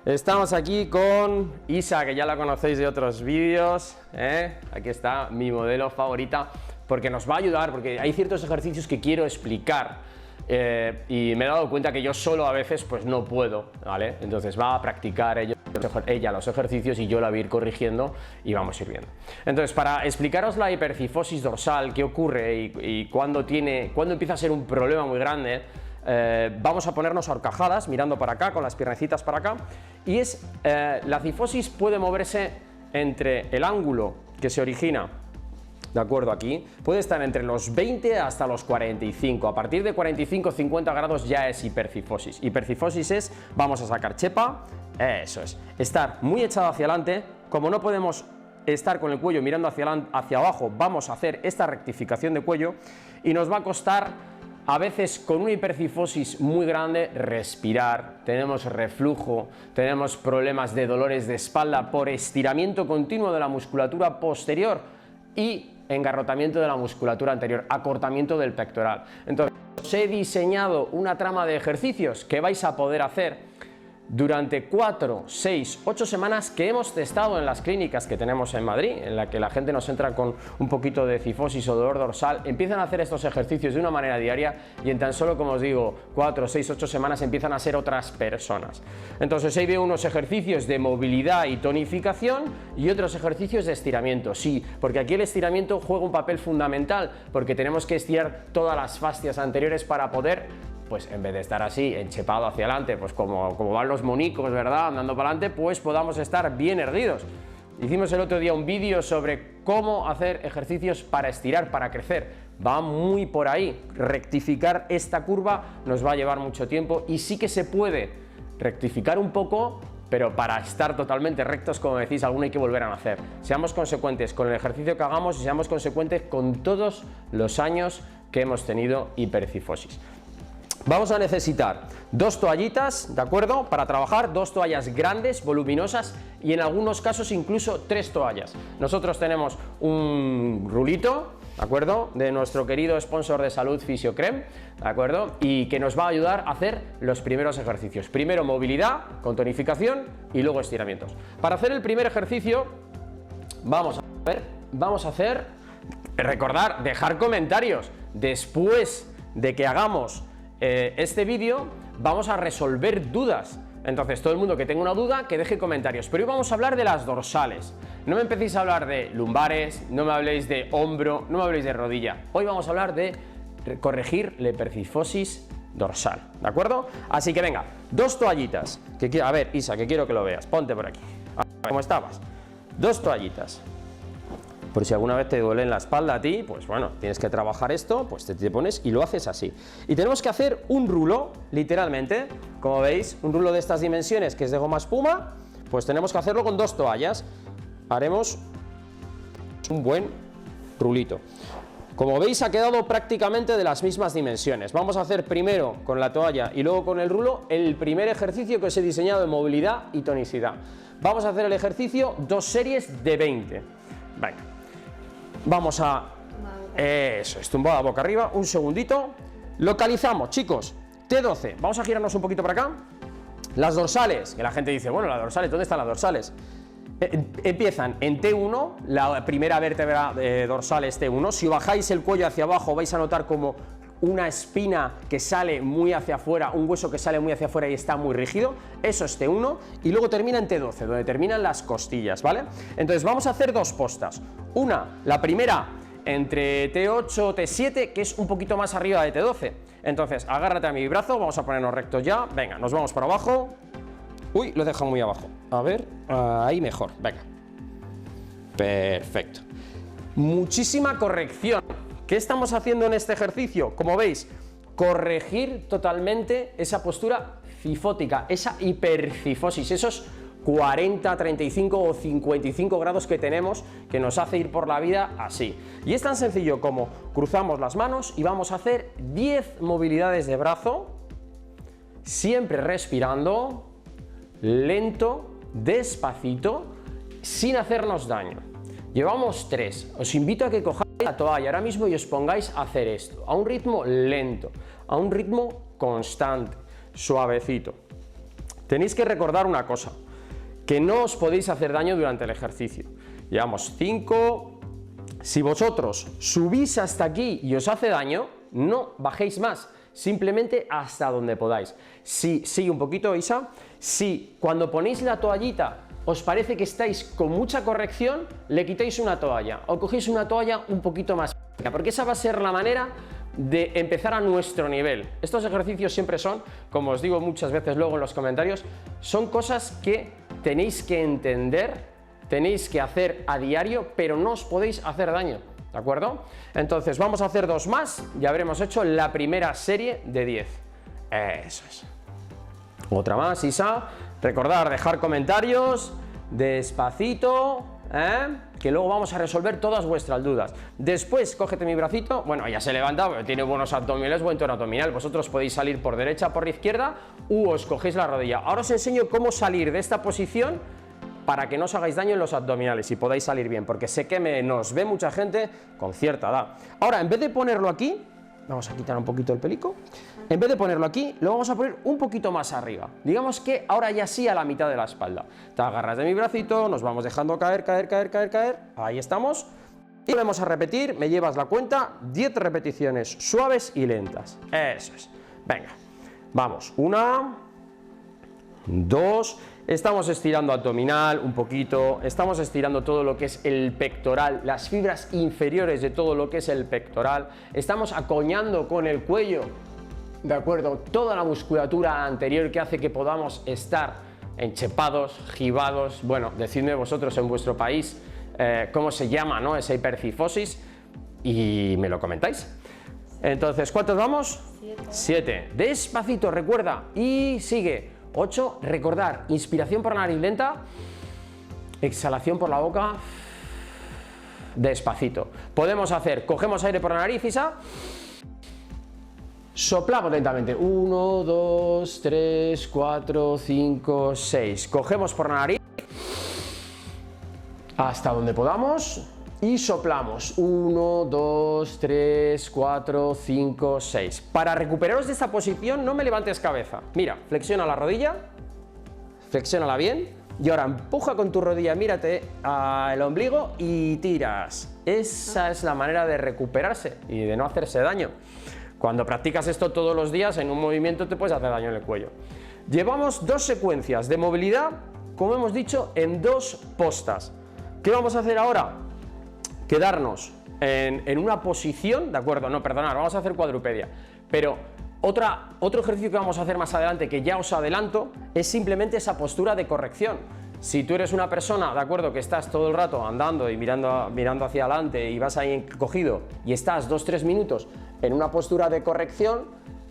Estamos aquí con Isa, que ya la conocéis de otros vídeos, Aquí está mi modelo favorita, porque nos va a ayudar, porque hay ciertos ejercicios que quiero explicar y me he dado cuenta que yo solo a veces pues no puedo, ¿vale? Entonces va a practicar ella los ejercicios y yo la voy a ir corrigiendo y vamos a ir viendo. Entonces, para explicaros la hipercifosis dorsal, qué ocurre y cuándo empieza a ser un problema muy grande, vamos a ponernos a horcajadas, mirando para acá, con las piernecitas para acá, y la cifosis puede moverse entre el ángulo que se origina, de acuerdo, aquí, puede estar entre los 20 hasta los 45, a partir de 45-50 grados ya es hipercifosis. Hipercifosis es, vamos a sacar chepa, eso es, estar muy echado hacia adelante, como no podemos estar con el cuello mirando hacia abajo, vamos a hacer esta rectificación de cuello y nos va a costar a veces con una hipercifosis muy grande respirar, tenemos reflujo, tenemos problemas de dolores de espalda por estiramiento continuo de la musculatura posterior y engarrotamiento de la musculatura anterior, acortamiento del pectoral. Entonces, os he diseñado una trama de ejercicios que vais a poder hacer durante 4, 6, 8 semanas que hemos testado en las clínicas que tenemos en Madrid, en la que la gente nos entra con un poquito de cifosis o dolor dorsal, empiezan a hacer estos ejercicios de una manera diaria y en tan solo, como os digo, 4, 6, 8 semanas empiezan a ser otras personas. Entonces ahí veo unos ejercicios de movilidad y tonificación y otros ejercicios de estiramiento. Sí, porque aquí el estiramiento juega un papel fundamental, porque tenemos que estirar todas las fascias anteriores para poder, pues en vez de estar así, enchepado hacia adelante, pues como van los monicos, ¿verdad?, andando para adelante, pues podamos estar bien erguidos. Hicimos el otro día un vídeo sobre cómo hacer ejercicios para estirar, para crecer. Va muy por ahí. Rectificar esta curva nos va a llevar mucho tiempo y sí que se puede rectificar un poco, pero para estar totalmente rectos, como decís, alguno hay que volver a nacer. Seamos consecuentes con el ejercicio que hagamos y seamos consecuentes con todos los años que hemos tenido hipercifosis. Vamos a necesitar 2 toallitas, ¿de acuerdo?, para trabajar, 2 toallas grandes, voluminosas y en algunos casos incluso 3 toallas. Nosotros tenemos un rulito, ¿de acuerdo?, de nuestro querido sponsor de salud Fisiocrem, ¿de acuerdo?, y que nos va a ayudar a hacer los primeros ejercicios. Primero movilidad con tonificación y luego estiramientos. Para hacer el primer ejercicio vamos a hacer, recordar, dejar comentarios. Después de que hagamos este vídeo vamos a resolver dudas, entonces todo el mundo que tenga una duda que deje comentarios, pero hoy vamos a hablar de las dorsales. No me empecéis a hablar de lumbares, no me habléis de hombro, no me habléis de rodilla. Hoy vamos a hablar de corregir la hipercifosis dorsal, ¿de acuerdo? Así que venga, 2 toallitas, a ver, Isa, que quiero que lo veas, ponte por aquí, ¿cómo estabas? 2 toallitas. Por si alguna vez te duele en la espalda a ti, pues bueno, tienes que trabajar esto, pues te pones y lo haces así. Y tenemos que hacer un rulo, literalmente, como veis, un rulo de estas dimensiones que es de goma espuma, pues tenemos que hacerlo con 2 toallas. Haremos un buen rulito. Como veis, ha quedado prácticamente de las mismas dimensiones. Vamos a hacer primero con la toalla y luego con el rulo el primer ejercicio que os he diseñado de movilidad y tonicidad. Vamos a hacer el ejercicio 2 series de 20. Venga. Vamos a, eso es, tumbada boca arriba, un segundito, localizamos, chicos, T12, vamos a girarnos un poquito para acá, las dorsales, que la gente dice, bueno, las dorsales, ¿dónde están las dorsales? Empiezan en T1, la primera vértebra dorsal es T1, si bajáis el cuello hacia abajo vais a notar como una espina que sale muy hacia afuera, un hueso que sale muy hacia afuera y está muy rígido, eso es T1, y luego termina en T12, donde terminan las costillas, ¿vale? Entonces vamos a hacer 2 postas, la primera entre T8, T7, que es un poquito más arriba de T12, entonces agárrate a mi brazo, vamos a ponernos rectos ya, venga, nos vamos para abajo, uy, lo he dejado muy abajo, a ver, ahí mejor, venga, perfecto, muchísima corrección. ¿Qué estamos haciendo en este ejercicio? Como veis, corregir totalmente esa postura cifótica, esa hipercifosis, esos 40, 35 o 55 grados que tenemos que nos hace ir por la vida así. Y es tan sencillo como cruzamos las manos y vamos a hacer 10 movilidades de brazo, siempre respirando, lento, despacito, sin hacernos daño. Llevamos 3, os invito a que cojáis la toalla ahora mismo y os pongáis a hacer esto, a un ritmo lento, a un ritmo constante, suavecito. tenéis que recordar una cosa, que no os podéis hacer daño durante el ejercicio. Llevamos 5, si vosotros subís hasta aquí y os hace daño, no bajéis más, simplemente hasta donde podáis. Si, sigue un poquito, Isa, si cuando ponéis la toallita os parece que estáis con mucha corrección, le quitáis una toalla o cogéis una toalla un poquito más pequeña, porque esa va a ser la manera de empezar a nuestro nivel. Estos ejercicios siempre son, como os digo muchas veces luego en los comentarios, son cosas que tenéis que entender, tenéis que hacer a diario, pero no os podéis hacer daño, ¿de acuerdo? Entonces vamos a hacer 2 más, ya habremos hecho la primera serie de 10. Eso es. Otra más, Isa. Recordad, dejar comentarios, despacito, que luego vamos a resolver todas vuestras dudas. Después, cógete mi bracito, bueno, ya se levanta, pero tiene buenos abdominales, buen tono abdominal. Vosotros podéis salir por derecha, por izquierda, u os cogéis la rodilla. Ahora os enseño cómo salir de esta posición para que no os hagáis daño en los abdominales y podáis salir bien, porque sé que nos ve mucha gente con cierta edad. Ahora, en vez de ponerlo aquí, vamos a quitar un poquito el pelico. En vez de ponerlo aquí, lo vamos a poner un poquito más arriba. Digamos que ahora ya sí a la mitad de la espalda. Te agarras de mi bracito, nos vamos dejando caer, caer, caer, caer, caer. Ahí estamos. Y volvemos a repetir, me llevas la cuenta, 10 repeticiones suaves y lentas. Eso es. Venga, vamos. 1, 2, estamos estirando abdominal un poquito, estamos estirando todo lo que es el pectoral, las fibras inferiores de todo lo que es el pectoral, estamos acoñando con el cuello, ¿de acuerdo? Toda la musculatura anterior que hace que podamos estar enchepados, gibados, bueno, decidme vosotros en vuestro país cómo se llama, ¿no? Esa hipercifosis y me lo comentáis. Entonces, ¿cuántos vamos? 7. Despacito, recuerda, y sigue. 8, recordar, inspiración por la nariz lenta, exhalación por la boca, despacito. Podemos hacer, cogemos aire por la nariz, Isa, soplamos lentamente, 1, 2, 3, 4, 5, 6, cogemos por la nariz, hasta donde podamos, y soplamos, 1, 2, 3, 4, 5, 6. Para recuperaros de esta posición no me levantes cabeza, mira, flexiona la rodilla, flexiónala bien, y ahora empuja con tu rodilla, mírate al ombligo y tiras. Esa es la manera de recuperarse y de no hacerse daño. Cuando practicas esto todos los días en un movimiento te puedes hacer daño en el cuello. Llevamos 2 secuencias de movilidad, como hemos dicho, en 2 postas. ¿Qué vamos a hacer ahora? Quedarnos en una posición, ¿de acuerdo? No, perdonad, vamos a hacer cuadrupedia, pero otro ejercicio que vamos a hacer más adelante, que ya os adelanto, es simplemente esa postura de corrección. Si tú eres una persona, ¿de acuerdo?, que estás todo el rato andando y mirando hacia adelante y vas ahí cogido y estás 2-3 minutos en una postura de corrección,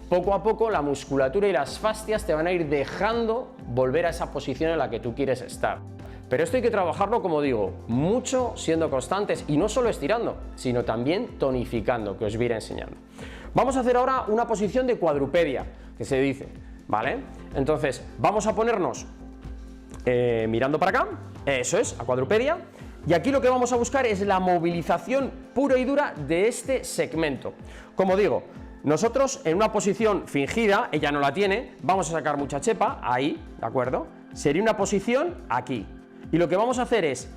poco a poco la musculatura y las fascias te van a ir dejando volver a esa posición en la que tú quieres estar. Pero esto hay que trabajarlo, como digo, mucho, siendo constantes y no solo estirando, sino también tonificando, que os voy a ir enseñando. Vamos a hacer ahora una posición de cuadrupedia, que se dice, ¿vale? Entonces, vamos a ponernos mirando para acá, eso es, a cuadrupedia, y aquí lo que vamos a buscar es la movilización pura y dura de este segmento. Como digo, nosotros en una posición fingida, ella no la tiene, vamos a sacar mucha chepa, ahí, ¿de acuerdo? Sería una posición aquí. Y lo que vamos a hacer es,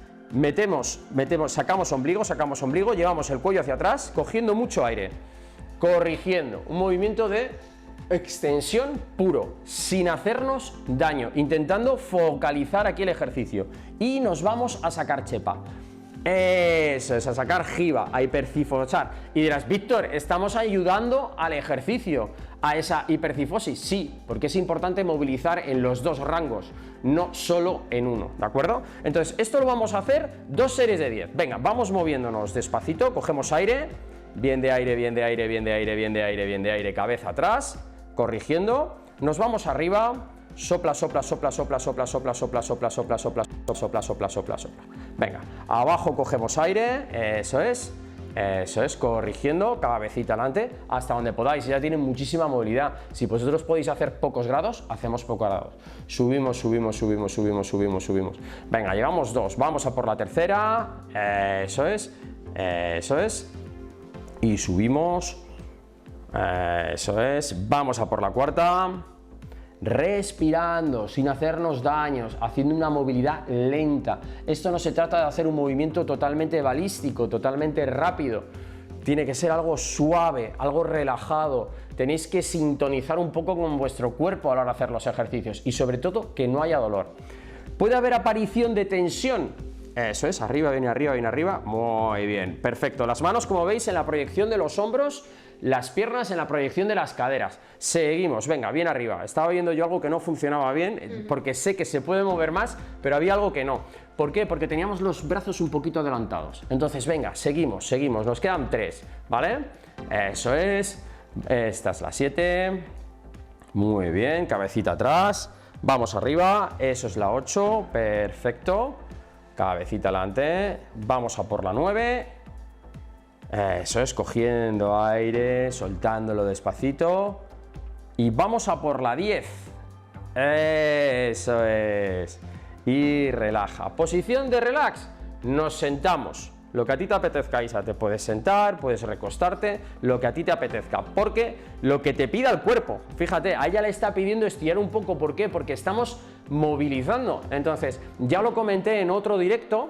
sacamos ombligo, llevamos el cuello hacia atrás, cogiendo mucho aire, corrigiendo, un movimiento de extensión puro, sin hacernos daño, intentando focalizar aquí el ejercicio. Y nos vamos a sacar chepa. Eso es, a sacar jiba, a hipercifochar. Y dirás, Víctor, ¿estamos ayudando al ejercicio a esa hipercifosis? Sí, porque es importante movilizar en los 2 rangos, no solo en uno, ¿de acuerdo? Entonces, esto lo vamos a hacer 2 series de 10. Venga, vamos moviéndonos despacito, cogemos aire, bien de aire, bien de aire, bien de aire, bien de aire, bien de aire, cabeza atrás, corrigiendo, nos vamos arriba, sopla, sopla, sopla, sopla, sopla, sopla, sopla, sopla, sopla, sopla, sopla, sopla, sopla, sopla. Venga, abajo cogemos aire, eso es, corrigiendo, cabecita adelante, hasta donde podáis, ya tienen muchísima movilidad. Si vosotros podéis hacer pocos grados, hacemos pocos grados. Subimos, subimos, subimos, subimos, subimos, subimos. Venga, llevamos 2, vamos a por la tercera, eso es, y subimos, eso es, vamos a por la cuarta, respirando, sin hacernos daños, haciendo una movilidad lenta. Esto no se trata de hacer un movimiento totalmente balístico, totalmente rápido. Tiene que ser algo suave, algo relajado. Tenéis que sintonizar un poco con vuestro cuerpo a la hora de hacer los ejercicios y sobre todo que no haya dolor. ¿Puede haber aparición de tensión? Eso es, arriba, viene arriba, viene arriba. Muy bien, perfecto. Las manos, como veis, en la proyección de los hombros, las piernas en la proyección de las caderas. Seguimos, venga, bien arriba. Estaba viendo yo algo que no funcionaba bien, porque sé que se puede mover más, pero había algo que no. ¿Por qué? Porque teníamos los brazos un poquito adelantados. Entonces, venga, seguimos, nos quedan 3, ¿vale? Eso es, esta es la 7. Muy bien, cabecita atrás. Vamos arriba, eso es la 8, perfecto. Cabecita adelante, vamos a por la 9. Eso es, cogiendo aire, soltándolo despacito. Y vamos a por la 10. Eso es. Y relaja. Posición de relax. Nos sentamos. Lo que a ti te apetezca, Isa, te puedes sentar, puedes recostarte, lo que a ti te apetezca, porque lo que te pida el cuerpo, fíjate, a ella le está pidiendo estirar un poco, ¿por qué? Porque estamos movilizando. Entonces, ya lo comenté en otro directo,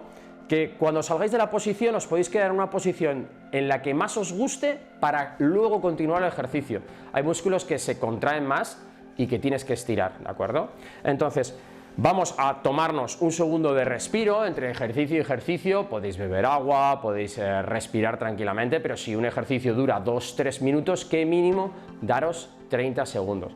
que cuando salgáis de la posición os podéis quedar en una posición en la que más os guste para luego continuar el ejercicio. Hay músculos que se contraen más y que tienes que estirar, ¿de acuerdo? Entonces, vamos a tomarnos un segundo de respiro entre ejercicio y ejercicio. Podéis beber agua, podéis respirar tranquilamente, pero si un ejercicio dura 2-3 minutos, ¿qué mínimo? Daros 30 segundos.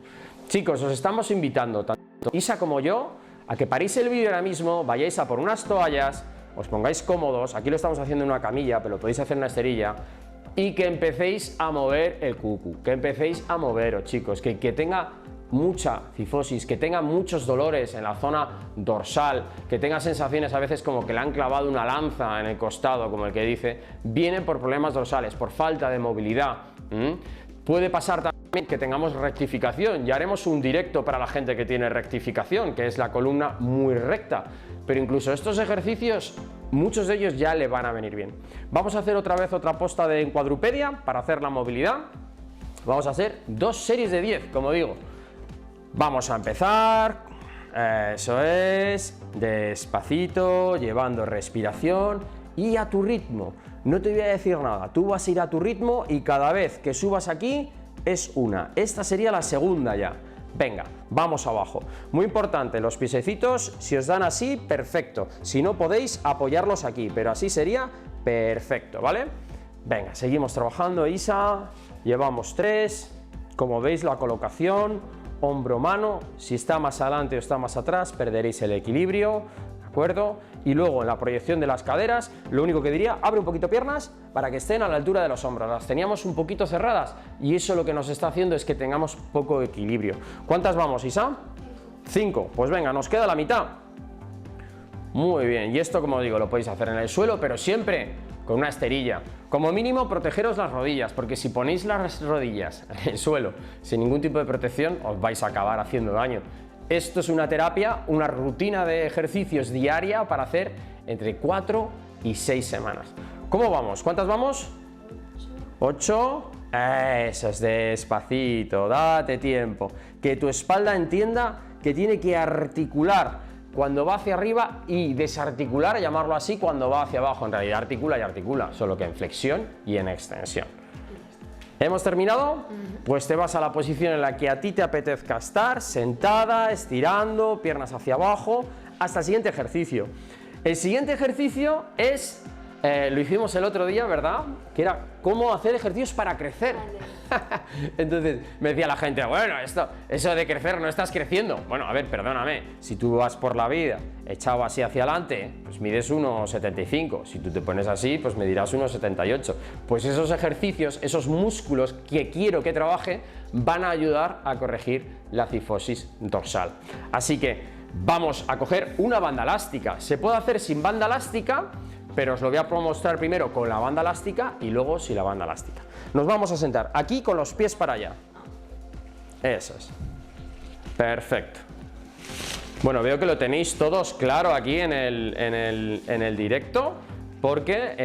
Chicos, os estamos invitando, tanto Isa como yo, a que paréis el vídeo ahora mismo, vayáis a por unas toallas, os pongáis cómodos, aquí lo estamos haciendo en una camilla, pero lo podéis hacer en una esterilla, y que empecéis a mover el cucu, que empecéis a moveros, chicos, que tenga mucha cifosis, que tenga muchos dolores en la zona dorsal, que tenga sensaciones a veces como que le han clavado una lanza en el costado, como el que dice, vienen por problemas dorsales, por falta de movilidad. Puede pasar también que tengamos rectificación, ya haremos un directo para la gente que tiene rectificación, que es la columna muy recta, pero incluso estos ejercicios, muchos de ellos ya le van a venir bien. Vamos a hacer otra vez otra posta de cuadrupedia para hacer la movilidad. Vamos a hacer 2 series de 10, como digo. Vamos a empezar, eso es, despacito, llevando respiración y a tu ritmo. No te voy a decir nada, tú vas a ir a tu ritmo y cada vez que subas aquí es una. Esta sería la segunda ya. Venga, vamos abajo. Muy importante, los piececitos, si os dan así, perfecto. Si no podéis, apoyarlos aquí, pero así sería perfecto, ¿vale? Venga, seguimos trabajando, Isa. Llevamos 3. Como veis, la colocación, hombro-mano. Si está más adelante o está más atrás, perderéis el equilibrio, ¿de acuerdo? Y luego en la proyección de las caderas, lo único que diría, abre un poquito piernas para que estén a la altura de los hombros. Las teníamos un poquito cerradas y eso lo que nos está haciendo es que tengamos poco equilibrio. ¿Cuántas vamos, Isa? 5. Pues venga, nos queda la mitad. Muy bien, y esto, como digo, lo podéis hacer en el suelo, pero siempre con una esterilla. Como mínimo, protegeros las rodillas, porque si ponéis las rodillas en el suelo sin ningún tipo de protección, os vais a acabar haciendo daño. Esto es una terapia, una rutina de ejercicios diaria para hacer entre 4 y 6 semanas. ¿Cómo vamos? ¿Cuántas vamos? 8. Eso es, despacito, date tiempo. Que tu espalda entienda que tiene que articular cuando va hacia arriba y desarticular, llamarlo así, cuando va hacia abajo. En realidad articula y articula, solo que en flexión y en extensión. ¿Hemos terminado? Pues te vas a la posición en la que a ti te apetezca estar, sentada, estirando, piernas hacia abajo, hasta el siguiente ejercicio. El siguiente ejercicio es, lo hicimos el otro día, ¿verdad? Que era cómo hacer ejercicios para crecer. Entonces me decía la gente, bueno, eso de crecer no estás creciendo. Bueno, a ver, perdóname, si tú vas por la vida echado así hacia adelante, pues mides 1,75. Si tú te pones así, pues medirás 1,78. Pues esos ejercicios, esos músculos que quiero que trabaje, van a ayudar a corregir la cifosis dorsal. Así que vamos a coger una banda elástica. Se puede hacer sin banda elástica, pero os lo voy a mostrar primero con la banda elástica y luego sin la banda elástica. Nos vamos a sentar aquí con los pies para allá. Eso es. Perfecto. Bueno, veo que lo tenéis todos claro aquí en el directo, porque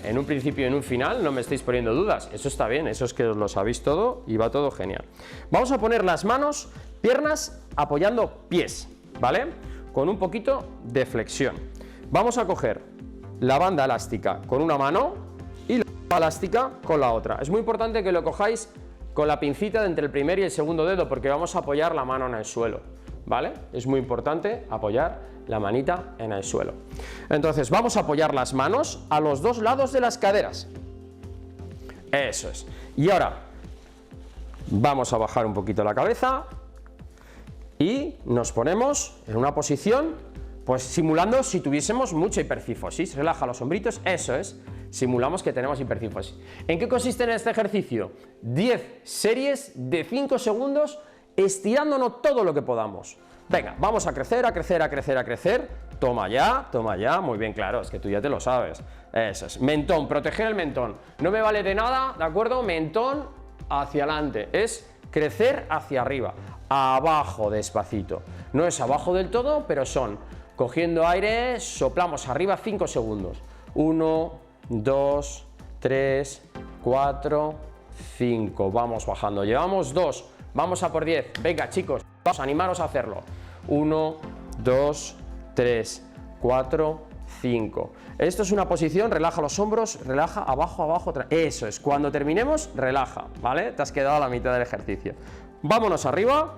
en un principio y en un final no me estáis poniendo dudas. Eso está bien, eso es que os lo sabéis todo y va todo genial. Vamos a poner las manos, piernas apoyando pies, ¿vale? Con un poquito de flexión. Vamos a coger la banda elástica con una mano y la banda elástica con la otra. Es muy importante que lo cojáis con la pincita de entre el primer y el segundo dedo, porque vamos a apoyar la mano en el suelo, ¿vale? Es muy importante apoyar la manita en el suelo. Entonces vamos a apoyar las manos a los dos lados de las caderas. Eso es. Y ahora vamos a bajar un poquito la cabeza y nos ponemos en una posición, pues simulando si tuviésemos mucha hipercifosis. Relaja los hombritos, eso es. Simulamos que tenemos hipercifosis. ¿En qué consiste en este ejercicio? 10 series de 5 segundos estirándonos todo lo que podamos. Venga, vamos a crecer, a crecer, a crecer, a crecer. Toma ya, muy bien, claro, es que tú ya te lo sabes. Eso es. Mentón, proteger el mentón. No me vale de nada, ¿de acuerdo? Mentón hacia adelante, es crecer hacia arriba, abajo despacito. No es abajo del todo, pero son cogiendo aire, soplamos arriba 5 segundos. 1, 2, 3, 4, 5. Vamos bajando. Llevamos 2. Vamos a por 10. Venga, chicos, vamos a animaros a hacerlo. 1, 2, 3, 4, 5. Esto es una posición, relaja los hombros, relaja abajo, abajo. Eso es. Cuando terminemos, relaja, ¿vale? Te has quedado a la mitad del ejercicio. Vámonos arriba.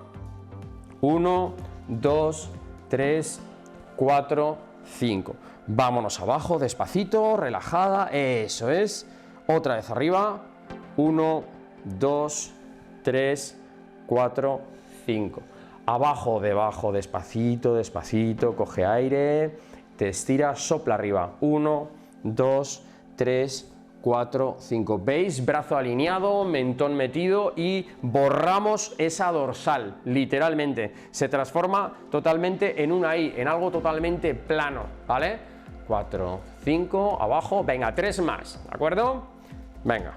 1, 2, 3, 4, 5. Vámonos abajo, despacito, relajada, eso es. Otra vez arriba. 1, 2, 3, 4, 5. Abajo, debajo, despacito, despacito, coge aire, te estiras, sopla arriba. 1, 2, 3, 4, 5. ¿Veis? Brazo alineado, mentón metido y borramos esa dorsal, literalmente. Se transforma totalmente en una I, en algo totalmente plano, ¿vale? 4, 5, abajo, venga, 3 más, ¿de acuerdo? Venga,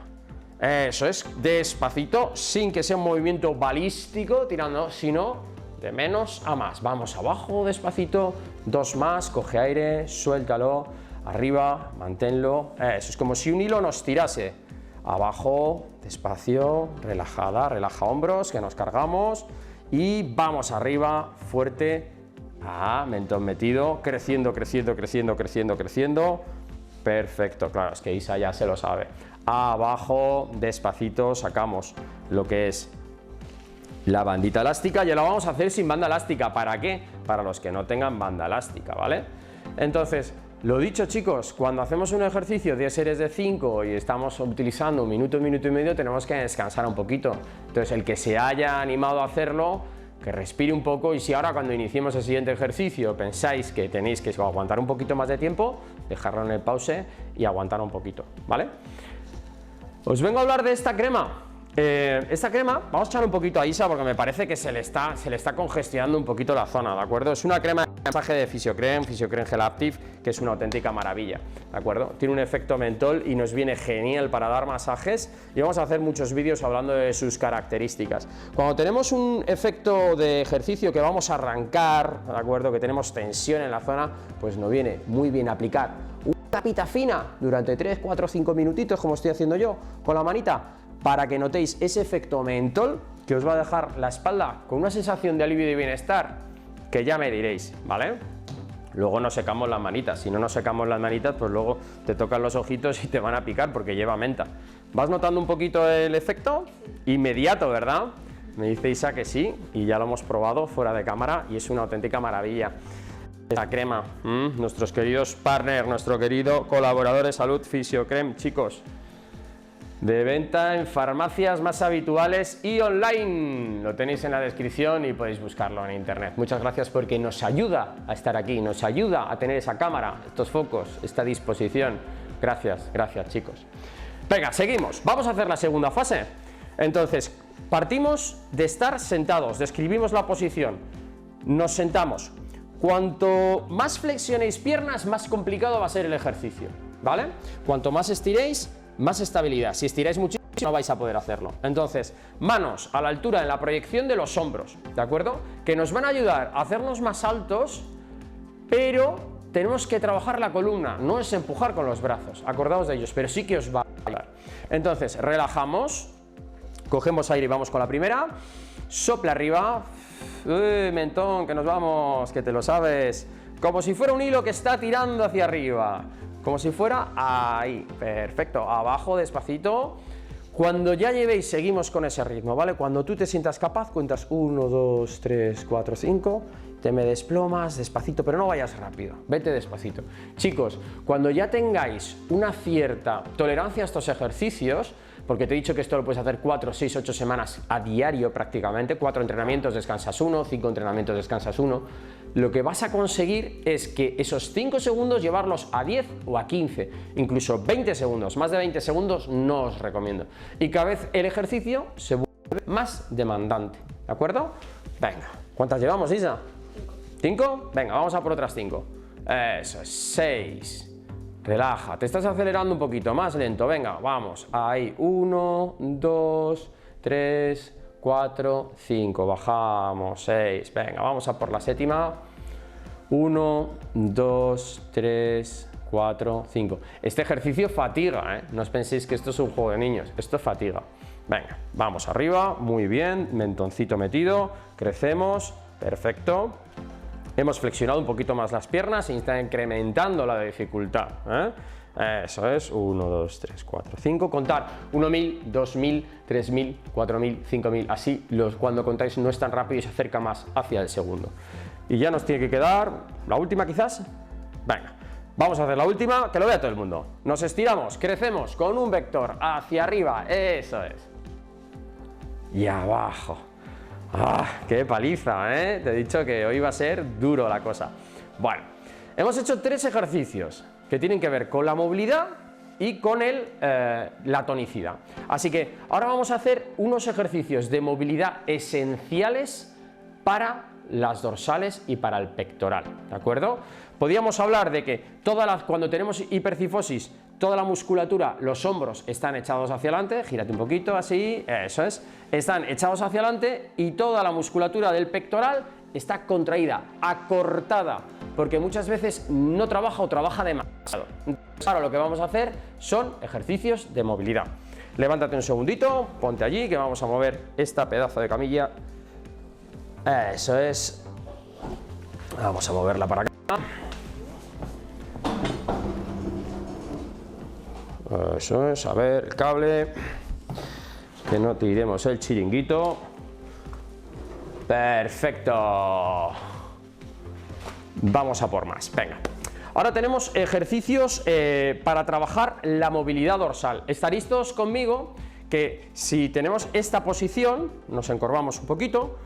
eso es, despacito, sin que sea un movimiento balístico, tirando, sino de menos a más. Vamos abajo, despacito, 2 más, coge aire, suéltalo, arriba, manténlo, eso es como si un hilo nos tirase. Abajo, despacio, relajada, relaja hombros, que nos cargamos, y vamos arriba, fuerte. Mentón metido, creciendo, creciendo, creciendo, creciendo, creciendo. Perfecto, claro, es que Isa ya se lo sabe. Abajo, despacito, sacamos lo que es la bandita elástica. Ya lo vamos a hacer sin banda elástica. ¿Para qué? Para los que no tengan banda elástica, ¿vale? Entonces, lo dicho, chicos, cuando hacemos un ejercicio de series de 5 y estamos utilizando un minuto y medio, tenemos que descansar un poquito. Entonces, el que se haya animado a hacerlo, que respire un poco, y si ahora cuando iniciemos el siguiente ejercicio pensáis que tenéis que aguantar un poquito más de tiempo, dejarlo en el pause y aguantar un poquito, ¿vale? Os vengo a hablar de esta crema. Esta crema, vamos a echar un poquito a Isa porque me parece que se le está congestionando un poquito la zona, ¿de acuerdo? Es una crema de masaje de Physiocrem Gel Active, que es una auténtica maravilla, ¿de acuerdo? Tiene un efecto mentol y nos viene genial para dar masajes, y vamos a hacer muchos vídeos hablando de sus características. Cuando tenemos un efecto de ejercicio que vamos a arrancar, ¿de acuerdo? Que tenemos tensión en la zona, pues nos viene muy bien aplicar una capita fina durante 3, 4, 5 minutitos, como estoy haciendo yo, con la manita, para que notéis ese efecto mentol que os va a dejar la espalda con una sensación de alivio y de bienestar que ya me diréis, ¿vale? Luego nos secamos las manitas, si no nos secamos las manitas, pues luego te tocan los ojitos y te van a picar porque lleva menta. ¿Vas notando un poquito el efecto? Inmediato, ¿verdad? Me dice Isa que sí, y ya lo hemos probado fuera de cámara y es una auténtica maravilla. La crema, nuestros queridos partners, nuestro querido colaborador de salud, Physiocrem, chicos. De venta en farmacias más habituales y online. Lo tenéis en la descripción y podéis buscarlo en internet. Muchas gracias porque nos ayuda a estar aquí, nos ayuda a tener esa cámara, estos focos, esta disposición. Gracias, gracias, chicos. Venga, seguimos. Vamos a hacer la segunda fase. Entonces, partimos de estar sentados, describimos la posición. Nos sentamos. Cuanto más flexionéis piernas, más complicado va a ser el ejercicio, ¿vale? Cuanto más estiréis, más estabilidad. Si estiráis muchísimo, no vais a poder hacerlo. Entonces, manos a la altura en la proyección de los hombros, ¿de acuerdo? Que nos van a ayudar a hacernos más altos, pero tenemos que trabajar la columna, no es empujar con los brazos, acordaos de ellos, pero sí que os va a ayudar. Entonces, relajamos, cogemos aire y vamos con la primera, sopla arriba, Mentón, que nos vamos, que te lo sabes. Como si fuera un hilo que está tirando hacia arriba. Como si fuera ahí. Perfecto. Abajo, despacito. Cuando ya llevéis, seguimos con ese ritmo, ¿vale? Cuando tú te sientas capaz, cuentas 1, 2, 3, 4, 5. Te me desplomas despacito, pero no vayas rápido. Vete despacito. Chicos, cuando ya tengáis una cierta tolerancia a estos ejercicios, porque te he dicho que esto lo puedes hacer 4, 6, 8 semanas a diario prácticamente, 4 entrenamientos, descansas 1, 5 entrenamientos, descansas 1, lo que vas a conseguir es que esos 5 segundos llevarlos a 10 o a 15, incluso 20 segundos, más de 20 segundos no os recomiendo. Y cada vez el ejercicio se vuelve más demandante, ¿de acuerdo? Venga, ¿cuántas llevamos, Isa? 5. Venga, vamos a por otras 5. Eso es, 6. Relaja, te estás acelerando un poquito, más lento, venga, vamos, ahí, 1, 2, 3, 4, 5, bajamos, 6, venga, vamos a por la séptima, 1, 2, 3, 4, 5. Este ejercicio fatiga, ¿eh? No os penséis que esto es un juego de niños, esto es fatiga. Venga, vamos arriba, muy bien, mentoncito metido, crecemos, perfecto. Hemos flexionado un poquito más las piernas y está incrementando la dificultad, ¿eh? Eso es, 1, 2, 3, 4, 5, contar 1.000, 2.000, 3.000, 4.000, 5.000, así cuando contáis no es tan rápido y se acerca más hacia el segundo. Y ya nos tiene que quedar la última quizás. Venga, vamos a hacer la última, que lo vea todo el mundo. Nos estiramos, crecemos con un vector hacia arriba, eso es. Y abajo. ¡Ah, qué paliza! ¿Eh? Te he dicho que hoy va a ser duro la cosa. Bueno, hemos hecho 3 ejercicios que tienen que ver con la movilidad y con la tonicidad. Así que ahora vamos a hacer unos ejercicios de movilidad esenciales para las dorsales y para el pectoral, ¿de acuerdo? Podríamos hablar de que cuando tenemos hipercifosis, toda la musculatura, los hombros están echados hacia adelante, gírate un poquito así, eso es, están echados hacia adelante y toda la musculatura del pectoral está contraída, acortada, porque muchas veces no trabaja o trabaja demasiado. Entonces, ahora lo que vamos a hacer son ejercicios de movilidad. Levántate un segundito, ponte allí que vamos a mover esta pedazo de camilla. Eso es. Vamos a moverla para acá. Eso es, a ver, el cable, que no tiremos el chiringuito. Perfecto. Vamos a por más, venga. Ahora tenemos ejercicios para trabajar la movilidad dorsal. ¿Estáis listos conmigo? Que si tenemos esta posición, nos encorvamos un poquito,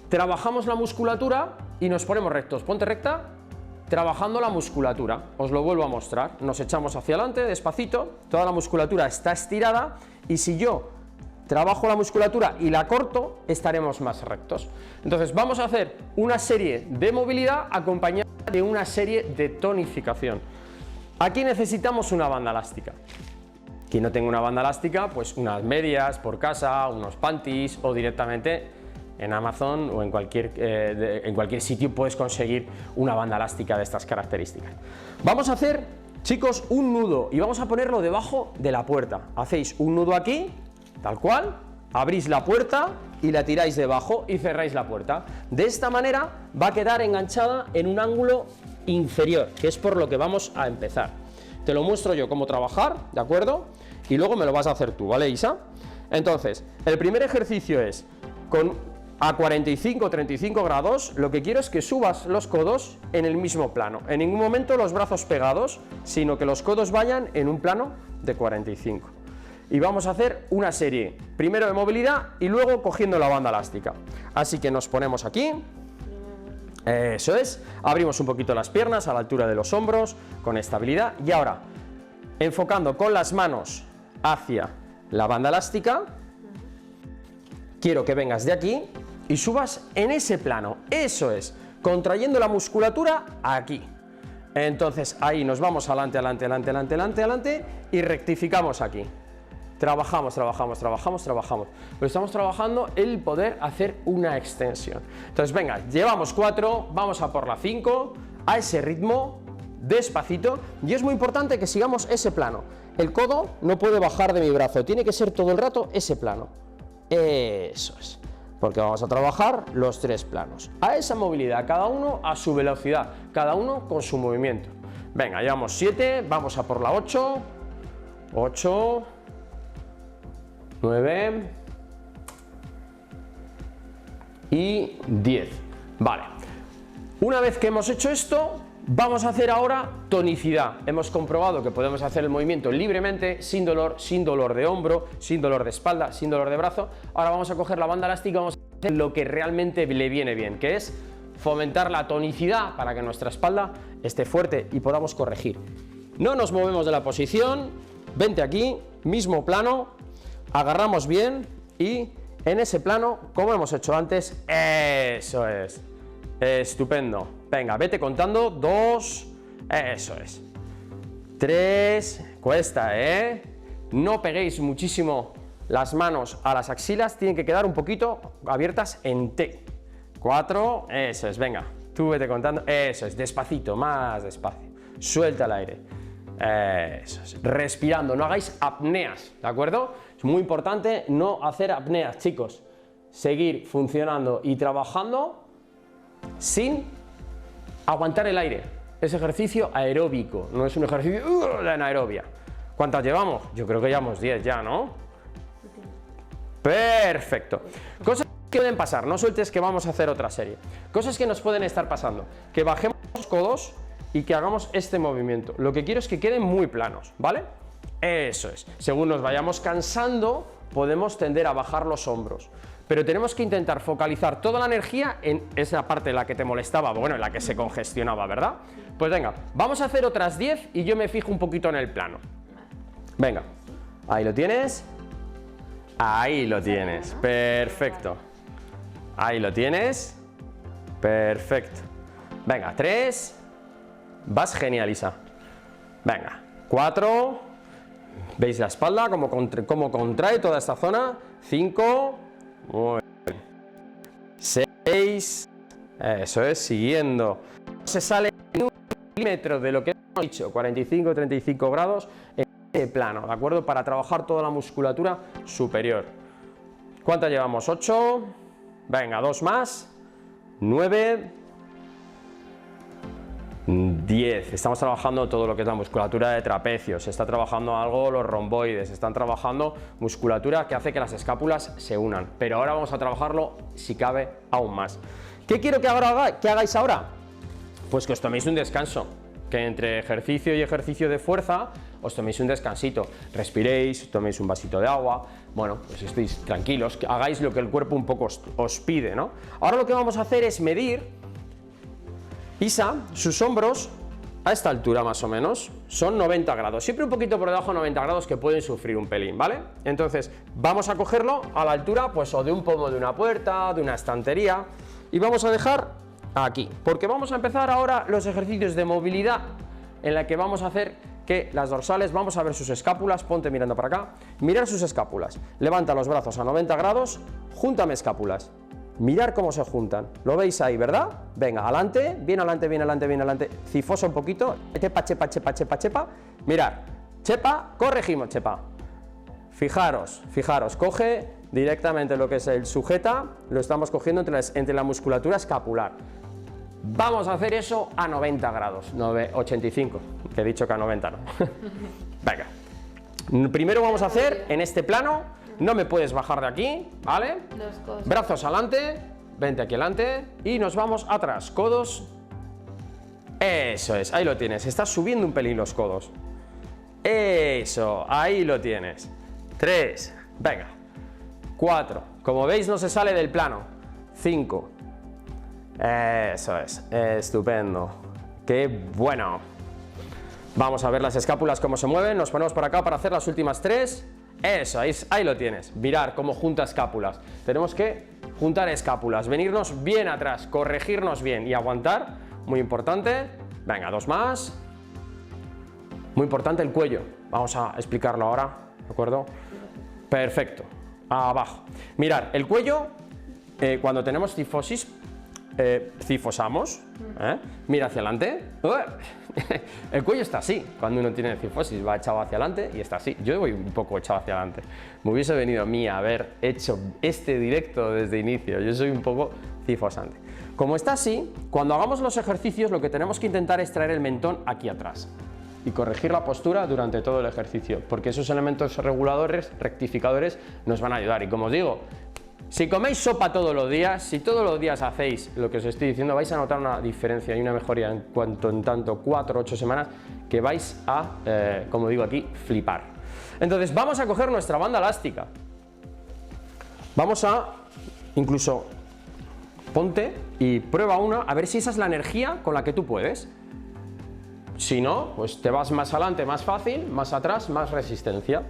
trabajamos la musculatura y nos ponemos rectos. Ponte recta. Trabajando la musculatura, os lo vuelvo a mostrar, nos echamos hacia adelante despacito, toda la musculatura está estirada y si yo trabajo la musculatura y la corto, estaremos más rectos. Entonces vamos a hacer una serie de movilidad acompañada de una serie de tonificación. Aquí necesitamos una banda elástica. Quien no tenga una banda elástica, pues unas medias por casa, unos panties o directamente en Amazon o en cualquier sitio puedes conseguir una banda elástica de estas características. Vamos a hacer, chicos, un nudo y vamos a ponerlo debajo de la puerta. Hacéis un nudo aquí, tal cual, abrís la puerta y la tiráis debajo y cerráis la puerta. De esta manera va a quedar enganchada en un ángulo inferior, que es por lo que vamos a empezar. Te lo muestro yo cómo trabajar, ¿de acuerdo? Y luego me lo vas a hacer tú, ¿vale, Isa? Entonces, el primer ejercicio es a 45 o 35 grados, lo que quiero es que subas los codos en el mismo plano. En ningún momento los brazos pegados, sino que los codos vayan en un plano de 45. Y vamos a hacer una serie, primero de movilidad y luego cogiendo la banda elástica. Así que nos ponemos aquí, eso es, abrimos un poquito las piernas a la altura de los hombros, con estabilidad. Y ahora, enfocando con las manos hacia la banda elástica, quiero que vengas de aquí y subas en ese plano, eso es, contrayendo la musculatura aquí. Entonces ahí nos vamos adelante, adelante, adelante, adelante, adelante, adelante y rectificamos aquí. Trabajamos, trabajamos, trabajamos, trabajamos. Pero estamos trabajando el poder hacer una extensión. Entonces venga, llevamos 4, vamos a por la 5, a ese ritmo, despacito, y es muy importante que sigamos ese plano. El codo no puede bajar de mi brazo, tiene que ser todo el rato ese plano. Eso es. porque vamos a trabajar los 3 planos. A esa movilidad, cada uno a su velocidad, cada uno con su movimiento. Venga, llevamos 7, vamos a por la 8, 8, 9 y 10. Vale, una vez que hemos hecho esto, vamos a hacer ahora tonicidad. Hemos comprobado que podemos hacer el movimiento libremente, sin dolor de hombro, sin dolor de espalda, sin dolor de brazo. Ahora vamos a coger la banda elástica y vamos a hacer lo que realmente le viene bien, que es fomentar la tonicidad para que nuestra espalda esté fuerte y podamos corregir. No nos movemos de la posición, vente aquí, mismo plano, agarramos bien y en ese plano, como hemos hecho antes, eso es, estupendo. Venga, vete contando, 2, eso es, 3, cuesta, no peguéis muchísimo las manos a las axilas, tienen que quedar un poquito abiertas en T. 4, eso es, venga, tú vete contando, eso es, despacito, más despacio, suelta el aire, eso es, respirando, no hagáis apneas, ¿de acuerdo? Es muy importante no hacer apneas, chicos, seguir funcionando y trabajando sin aguantar el aire, es ejercicio aeróbico, no es un ejercicio de anaerobia. ¿Cuántas llevamos? Yo creo que llevamos 10 ya, ¿no? Perfecto. Cosas que pueden pasar, no sueltes que vamos a hacer otra serie. Cosas que nos pueden estar pasando, que bajemos los codos y que hagamos este movimiento. Lo que quiero es que queden muy planos, ¿vale? Eso es. Según nos vayamos cansando, podemos tender a bajar los hombros. Pero tenemos que intentar focalizar toda la energía en esa parte en la que te molestaba, bueno, en la que se congestionaba, ¿verdad? Pues venga, vamos a hacer otras 10 y yo me fijo un poquito en el plano. Venga, ahí lo tienes. Ahí lo tienes, perfecto. Ahí lo tienes, perfecto. Venga, 3, vas genial, Isa. Venga, 4, ¿veis la espalda? Cómo contrae toda esta zona. 5, muy bien. 6, eso es, siguiendo. Se sale en 1 milímetro de lo que hemos dicho, 45-35 grados en este plano, ¿de acuerdo? Para trabajar toda la musculatura superior. ¿Cuántas llevamos? 8. Venga, 2 más. 9. 10. Estamos trabajando todo lo que es la musculatura de trapecio, se está trabajando algo los romboides, están trabajando musculatura que hace que las escápulas se unan, pero ahora vamos a trabajarlo si cabe aún más. ¿Qué quiero que hagáis ahora? Pues que os toméis un descanso, que entre ejercicio y ejercicio de fuerza os toméis un descansito, respiréis, toméis un vasito de agua, bueno, pues estéis tranquilos, que hagáis lo que el cuerpo un poco os pide, ¿no? Ahora lo que vamos a hacer es medir, Isa, sus hombros a esta altura más o menos, son 90 grados, siempre un poquito por debajo de 90 grados que pueden sufrir un pelín, ¿vale? Entonces vamos a cogerlo a la altura pues o de un pomo de una puerta, de una estantería y vamos a dejar aquí, porque vamos a empezar ahora los ejercicios de movilidad en la que vamos a hacer que las dorsales, vamos a ver sus escápulas, ponte mirando para acá, mirar sus escápulas, levanta los brazos a 90 grados, júntame escápulas. Mirar cómo se juntan, lo veis ahí, ¿verdad? Venga, adelante, bien adelante, bien adelante, bien adelante, cifosa un poquito, chepa, chepa, chepa, chepa, chepa, mirar, chepa, corregimos, chepa. Fijaros, coge directamente lo que es el sujeta, lo estamos cogiendo entre la musculatura escapular. Vamos a hacer eso a 90 grados, 85, que he dicho que a 90 no. Venga, primero vamos a hacer en este plano. No me puedes bajar de aquí, ¿vale? Brazos adelante, vente aquí adelante y nos vamos atrás, codos. Eso es, ahí lo tienes, estás subiendo un pelín los codos. Eso, ahí lo tienes. 3, venga. 4, como veis no se sale del plano. 5, eso es, estupendo. Qué bueno. Vamos a ver las escápulas cómo se mueven, nos ponemos por acá para hacer las últimas 3. Eso, ahí lo tienes, mirar cómo junta escápulas. Tenemos que juntar escápulas, venirnos bien atrás, corregirnos bien y aguantar, muy importante. Venga, 2 más. Muy importante el cuello, vamos a explicarlo ahora, ¿de acuerdo? Perfecto, abajo. Mirar, el cuello, cuando tenemos cifosis, cifosamos, mira hacia adelante, el cuello está así, cuando uno tiene cifosis va echado hacia adelante y está así, yo voy un poco echado hacia adelante, me hubiese venido a mí a haber hecho este directo desde inicio, yo soy un poco cifosante. Como está así, cuando hagamos los ejercicios lo que tenemos que intentar es traer el mentón aquí atrás y corregir la postura durante todo el ejercicio, porque esos elementos reguladores, rectificadores, nos van a ayudar. Y como os digo, si coméis sopa todos los días, si todos los días hacéis lo que os estoy diciendo, vais a notar una diferencia y una mejoría en tanto 4 o 8 semanas que vais a, como digo aquí, flipar. Entonces vamos a coger nuestra banda elástica, vamos a, incluso ponte y prueba una, a ver si esa es la energía con la que tú puedes. Si no, pues te vas más adelante, más fácil, más atrás, más resistencia.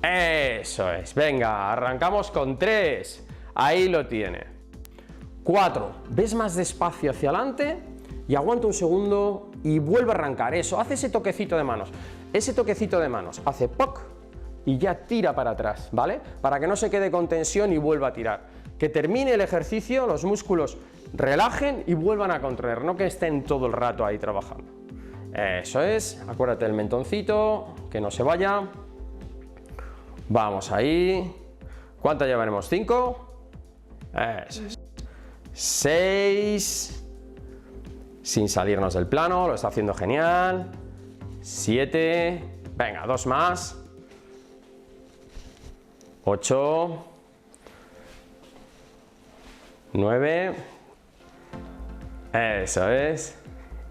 Eso es, venga, arrancamos con 3, ahí lo tiene. 4, ves más despacio hacia adelante y aguanta un segundo y vuelve a arrancar, eso, hace ese toquecito de manos. Ese toquecito de manos hace ¡poc! Y ya tira para atrás, ¿vale? Para que no se quede con tensión y vuelva a tirar. Que termine el ejercicio, los músculos relajen y vuelvan a contraer, no que estén todo el rato ahí trabajando. Eso es, acuérdate del mentoncito, que no se vaya. Vamos ahí. ¿Cuántas llevaremos? 5. Eso es. 6. Sin salirnos del plano, lo está haciendo genial. 7. Venga, 2 más. 8. 9. Eso es.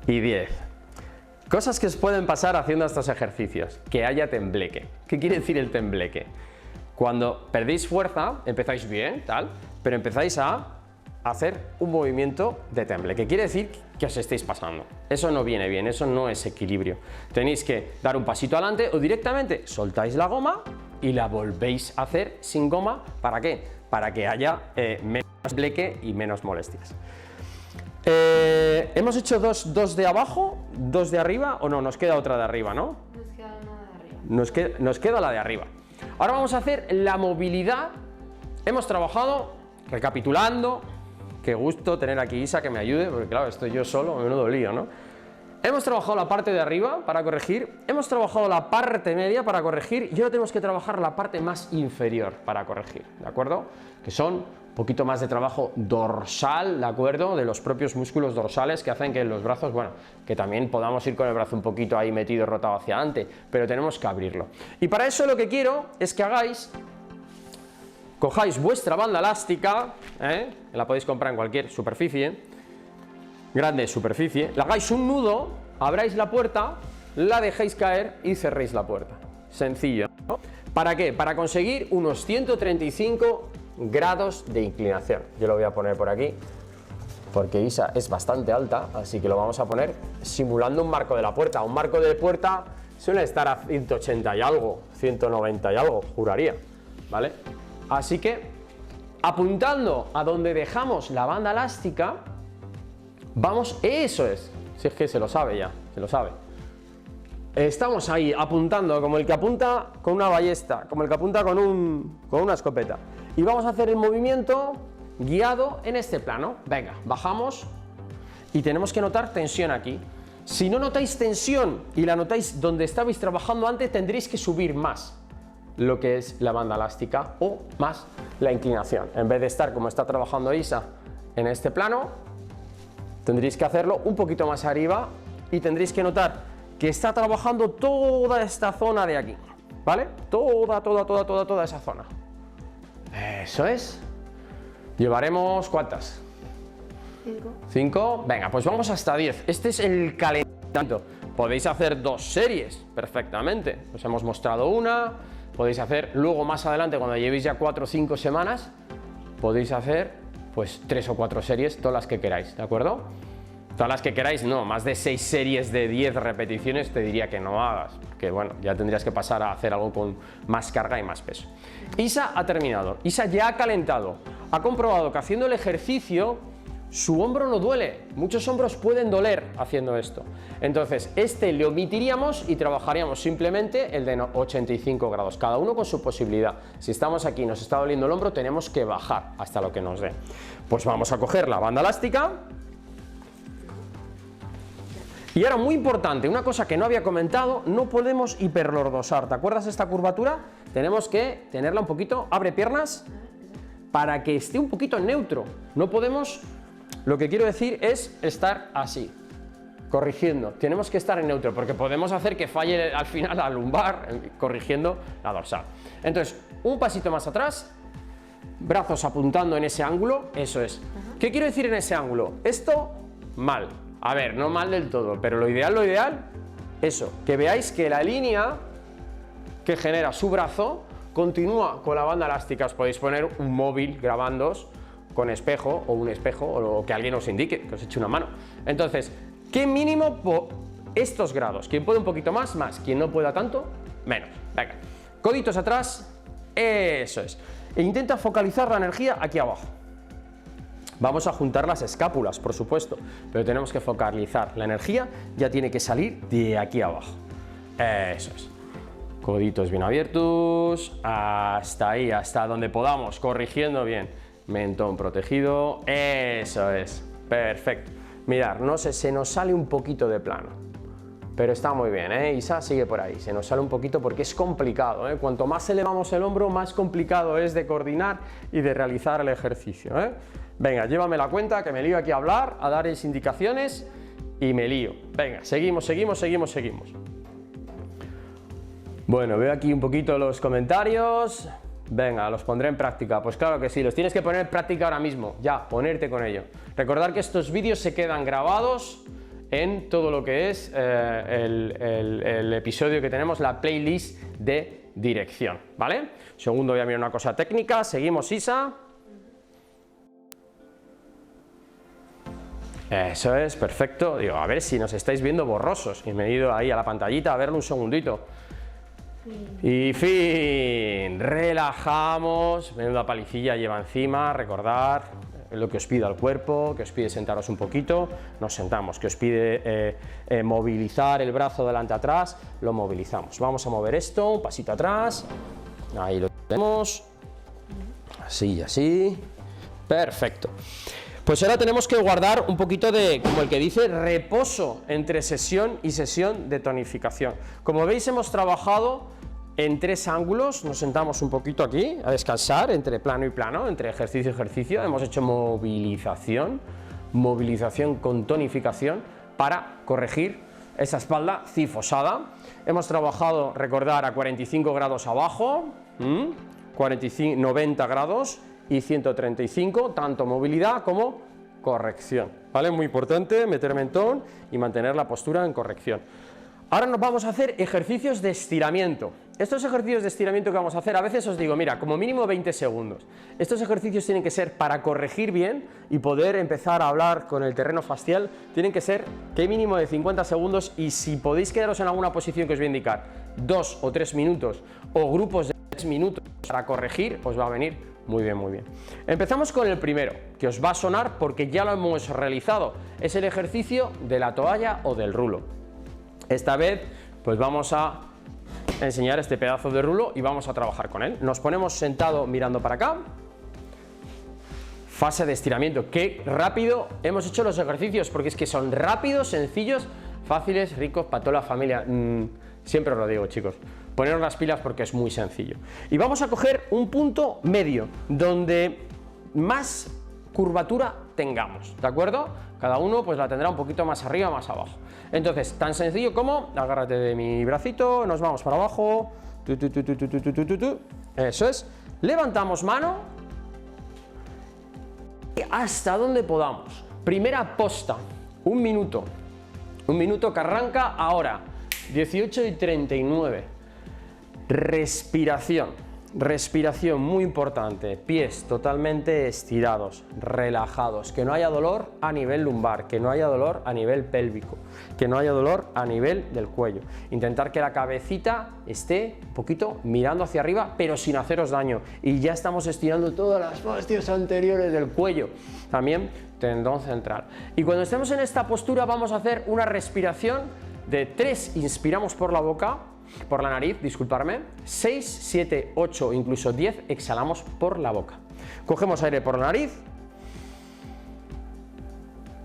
Y 10. Cosas que os pueden pasar haciendo estos ejercicios, que haya tembleque. ¿Qué quiere decir el tembleque? Cuando perdéis fuerza, empezáis bien, tal, pero empezáis a hacer un movimiento de tembleque. Quiere decir que os estéis pasando. Eso no viene bien, eso no es equilibrio. Tenéis que dar un pasito adelante o directamente soltáis la goma y la volvéis a hacer sin goma. ¿Para qué? Para que haya menos tembleque y menos molestias. Hemos hecho dos de abajo, 2 de arriba, o no, nos queda otra de arriba, ¿no? Nos queda una de arriba. Nos queda la de arriba. Ahora vamos a hacer la movilidad. Hemos trabajado, recapitulando, qué gusto tener aquí Isa que me ayude, porque claro, estoy yo solo, menudo lío, ¿no? Hemos trabajado la parte de arriba para corregir, hemos trabajado la parte media para corregir y ahora tenemos que trabajar la parte más inferior para corregir, ¿de acuerdo? Que son un poquito más de trabajo dorsal, ¿de acuerdo? De los propios músculos dorsales que hacen que los brazos, bueno, que también podamos ir con el brazo un poquito ahí metido y rotado hacia adelante, pero tenemos que abrirlo. Y para eso lo que quiero es que cojáis vuestra banda elástica, la podéis comprar en cualquier superficie, grande superficie, le hagáis un nudo, abráis la puerta, la dejéis caer y cerréis la puerta. Sencillo, ¿no? ¿Para qué? Para conseguir unos 135 grados de inclinación. Yo lo voy a poner por aquí porque Isa es bastante alta, así que lo vamos a poner simulando un marco de la puerta. Un marco de puerta suele estar a 180 y algo, 190 y algo, juraría, ¿vale? Así que apuntando a donde dejamos la banda elástica, vamos, eso es, si es que se lo sabe ya, se lo sabe. Estamos ahí apuntando como el que apunta con una ballesta, como el que apunta con una escopeta. Y vamos a hacer el movimiento guiado en este plano. Venga, bajamos y tenemos que notar tensión aquí. Si no notáis tensión y la notáis donde estabais trabajando antes, tendréis que subir más lo que es la banda elástica o más la inclinación. En vez de estar como está trabajando Isa en este plano, tendréis que hacerlo un poquito más arriba y tendréis que notar que está trabajando toda esta zona de aquí, ¿vale? Toda esa zona. Eso es. Llevaremos, ¿cuántas? 5. 5. Venga, pues vamos hasta 10. Este es el calentamiento. Podéis hacer 2 series perfectamente. Os hemos mostrado una. Podéis hacer luego más adelante, cuando llevéis ya 4 o 5 semanas, podéis hacer pues 3 o 4 series, todas las que queráis, ¿de acuerdo? Todas las que queráis, no, más de 6 series de 10 repeticiones te diría que no hagas, que bueno, ya tendrías que pasar a hacer algo con más carga y más peso. Isa ha terminado, Isa ya ha calentado, ha comprobado que haciendo el ejercicio su hombro no duele. Muchos hombros pueden doler haciendo esto. Entonces, este le omitiríamos y trabajaríamos simplemente el de 85 grados, cada uno con su posibilidad. Si estamos aquí y nos está doliendo el hombro, tenemos que bajar hasta lo que nos dé. Pues vamos a coger la banda elástica. Y ahora, muy importante, una cosa que no había comentado, no podemos hiperlordosar. ¿Te acuerdas de esta curvatura? Tenemos que tenerla un poquito, abre piernas, para que esté un poquito neutro. No podemos, lo que quiero decir es estar así, corrigiendo. Tenemos que estar en neutro, porque podemos hacer que falle al final la lumbar, corrigiendo la dorsal. Entonces, un pasito más atrás, brazos apuntando en ese ángulo, eso es. ¿Qué quiero decir en ese ángulo? Esto, mal. A ver, no mal del todo, pero lo ideal, eso, que veáis que la línea que genera su brazo continúa con la banda elástica. Os podéis poner un móvil grabándoos con espejo o un espejo o que alguien os indique, que os eche una mano. Entonces, ¿qué mínimo por estos grados? Quien puede un poquito más, más. Quien no pueda tanto, menos. Venga, coditos atrás, eso es. E intenta focalizar la energía aquí abajo. Vamos a juntar las escápulas, por supuesto, pero tenemos que focalizar. La energía ya tiene que salir de aquí abajo. Eso es. Coditos bien abiertos, hasta ahí, hasta donde podamos, corrigiendo bien. Mentón protegido, eso es. Perfecto. Mirad, no sé, se nos sale un poquito de plano, pero está muy bien, ¿eh? Isa sigue por ahí, se nos sale un poquito porque es complicado, ¿eh? Cuanto más elevamos el hombro, más complicado es de coordinar y de realizar el ejercicio, ¿eh? Venga, llévame la cuenta, que me lío aquí a hablar, a daros indicaciones y me lío. Venga, seguimos. Bueno, veo aquí un poquito los comentarios. Venga, los pondré en práctica. Pues claro que sí, los tienes que poner en práctica ahora mismo, ya, ponerte con ello. Recordad que estos vídeos se quedan grabados en todo lo que es el episodio que tenemos, la playlist de dirección, ¿vale? Segundo, voy a mirar una cosa técnica. Seguimos, Isa. Eso es, perfecto. Digo, a ver si nos estáis viendo borrosos. Y me he ido ahí a la pantallita a verlo un segundito. Y fin, relajamos, menuda palicilla lleva encima, recordar lo que os pide al cuerpo, que os pide sentaros un poquito, nos sentamos, que os pide movilizar el brazo delante atrás, lo movilizamos. Vamos a mover esto, un pasito atrás, ahí lo tenemos, así y así, perfecto. Pues ahora tenemos que guardar un poquito de, como el que dice, reposo entre sesión y sesión de tonificación. Como veis, hemos trabajado en 3 ángulos, nos sentamos un poquito aquí a descansar entre plano y plano, entre ejercicio y ejercicio, hemos hecho movilización con tonificación para corregir esa espalda cifosada. Hemos trabajado, recordar, a 45 grados abajo, 90 grados, y 135, tanto movilidad como corrección, ¿vale? Muy importante meter mentón y mantener la postura en corrección. Ahora nos vamos a hacer ejercicios de estiramiento. Estos ejercicios de estiramiento que vamos a hacer, a veces os digo, mira, como mínimo 20 segundos. Estos ejercicios tienen que ser para corregir bien y poder empezar a hablar con el terreno facial, tienen que ser que mínimo de 50 segundos y si podéis quedaros en alguna posición que os voy a indicar 2 o 3 minutos o grupos de 3 minutos para corregir, os va a venir muy bien, muy bien. Empezamos con el primero, que os va a sonar porque ya lo hemos realizado. Es el ejercicio de la toalla o del rulo. Esta vez, pues vamos a enseñar este pedazo de rulo y vamos a trabajar con él. Nos ponemos sentado mirando para acá. Fase de estiramiento. Qué rápido hemos hecho los ejercicios, porque es que son rápidos, sencillos, fáciles, ricos para toda la familia. Siempre os lo digo, chicos. Poneros las pilas porque es muy sencillo. Y vamos a coger un punto medio, donde más curvatura tengamos, ¿de acuerdo? Cada uno pues la tendrá un poquito más arriba, más abajo. Entonces, tan sencillo como, agárrate de mi bracito, nos vamos para abajo, eso es, levantamos mano, y hasta donde podamos. Primera posta, un minuto que arranca ahora, 18:39. Respiración. respiración muy importante, pies totalmente estirados, relajados, que no haya dolor a nivel lumbar, que no haya dolor a nivel pélvico, que no haya dolor a nivel del cuello. Intentar que la cabecita esté un poquito mirando hacia arriba, pero sin haceros daño. Y ya estamos estirando todas las fascias anteriores del cuello. También tendón central. Y cuando estemos en esta postura vamos a hacer una respiración de 3, inspiramos por la boca, por la nariz, disculparme, 6, 7, 8, incluso 10, exhalamos por la boca. Cogemos aire por la nariz,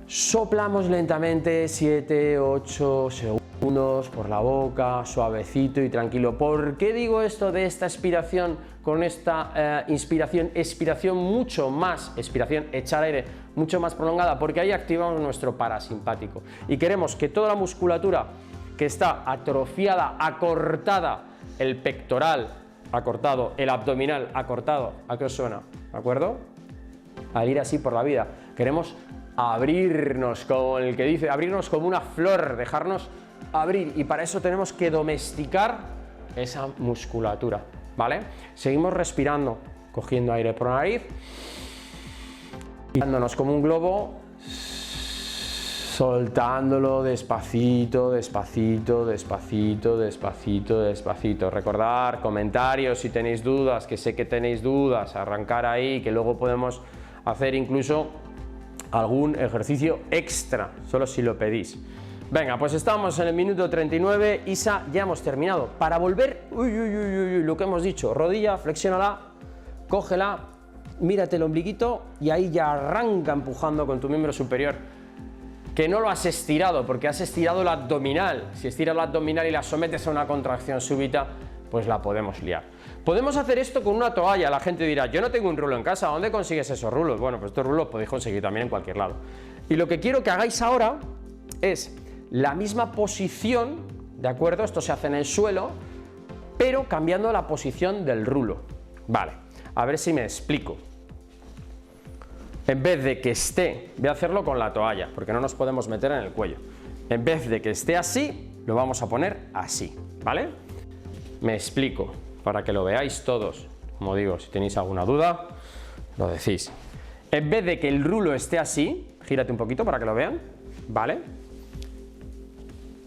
soplamos lentamente 7, 8 segundos por la boca, suavecito y tranquilo. ¿Por qué digo esto de esta expiración con esta inspiración, expiración mucho más, expiración, echar aire mucho más prolongada? Porque ahí activamos nuestro parasimpático y queremos que toda la musculatura que está atrofiada, acortada, el pectoral acortado, el abdominal acortado, ¿a qué os suena? ¿De acuerdo? Al ir así por la vida, queremos abrirnos, como el que dice, abrirnos como una flor, dejarnos abrir, y para eso tenemos que domesticar esa musculatura, ¿vale? Seguimos respirando, cogiendo aire por la nariz, girándonos como un globo, soltándolo despacito, despacito, despacito, despacito, despacito. Recordar, comentarios si tenéis dudas, que sé que tenéis dudas, arrancar ahí, que luego podemos hacer incluso algún ejercicio extra, solo si lo pedís. Venga, pues estamos en el minuto 39, Isa, ya hemos terminado. Para volver, lo que hemos dicho, rodilla, flexiónala, cógela, mírate el ombliguito y ahí ya arranca empujando con tu miembro superior. Que no lo has estirado, porque has estirado el abdominal. Si estiras el abdominal y la sometes a una contracción súbita, pues la podemos liar. Podemos hacer esto con una toalla. La gente dirá, yo no tengo un rulo en casa, ¿dónde consigues esos rulos? Bueno, pues estos rulos podéis conseguir también en cualquier lado. Y lo que quiero que hagáis ahora es la misma posición, ¿de acuerdo? Esto se hace en el suelo, pero cambiando la posición del rulo. Vale, a ver si me explico. En vez de que esté, voy a hacerlo con la toalla, porque no nos podemos meter en el cuello. En vez de que esté así, lo vamos a poner así, ¿vale? Me explico, para que lo veáis todos. Como digo, si tenéis alguna duda, lo decís. En vez de que el rulo esté así, gírate un poquito para que lo vean, ¿vale?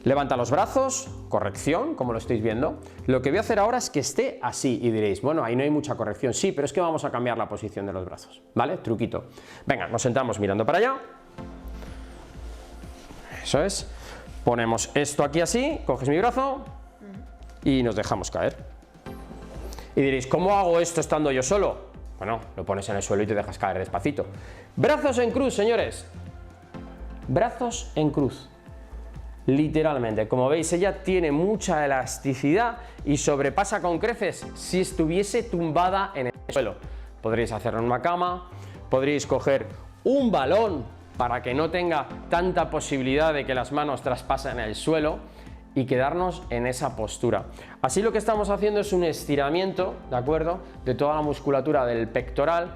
Levanta los brazos, corrección, como lo estáis viendo. Lo que voy a hacer ahora es que esté así y diréis, bueno, ahí no hay mucha corrección. Sí, pero es que vamos a cambiar la posición de los brazos, ¿vale? Truquito. Venga, nos sentamos mirando para allá. Eso es. Ponemos esto aquí así, coges mi brazo y nos dejamos caer. Y diréis, ¿cómo hago esto estando yo solo? Bueno, lo pones en el suelo y te dejas caer despacito. Brazos en cruz, señores. Brazos en cruz. Literalmente, como veis, ella tiene mucha elasticidad y sobrepasa con creces si estuviese tumbada en el suelo. Podréis hacerlo en una cama, podréis coger un balón para que no tenga tanta posibilidad de que las manos traspasen el suelo y quedarnos en esa postura. Así lo que estamos haciendo es un estiramiento, ¿de acuerdo?, de toda la musculatura del pectoral,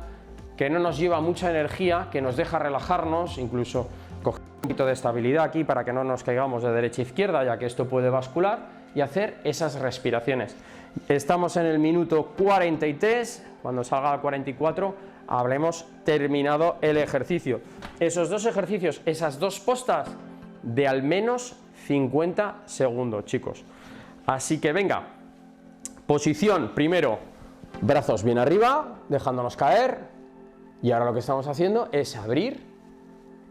que no nos lleva mucha energía, que nos deja relajarnos, incluso coger un poquito de estabilidad aquí para que no nos caigamos de derecha a izquierda, ya que esto puede bascular, y hacer esas respiraciones. Estamos en el minuto 43, cuando salga al 44 habremos terminado el ejercicio. Esos dos ejercicios, esas dos postas de al menos 50 segundos, chicos. Así que venga, posición, primero, brazos bien arriba, dejándonos caer, y ahora lo que estamos haciendo es abrir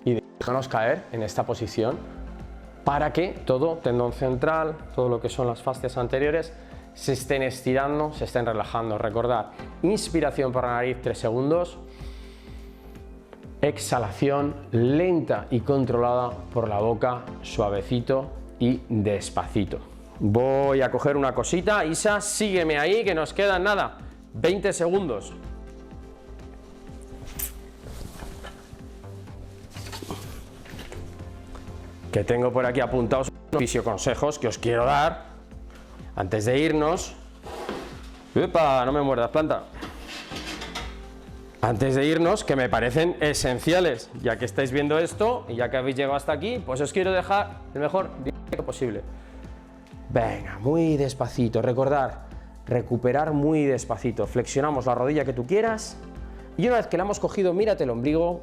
y dejarnos caer en esta posición para que todo tendón central, todo lo que son las fascias anteriores, se estén estirando, se estén relajando. Recordad, inspiración por la nariz 3 segundos, exhalación lenta y controlada por la boca, suavecito y despacito. Voy a coger una cosita, Isa, sígueme ahí, que nos quedan nada, 20 segundos. Que tengo por aquí apuntados unos fisioconsejos que os quiero dar antes de irnos. ¡Epa! No me muerdas, planta. Antes de irnos, que me parecen esenciales, ya que estáis viendo esto y ya que habéis llegado hasta aquí, pues os quiero dejar el mejor directo posible. Venga, muy despacito. Recordar, recuperar muy despacito. Flexionamos la rodilla que tú quieras y una vez que la hemos cogido, mírate el ombligo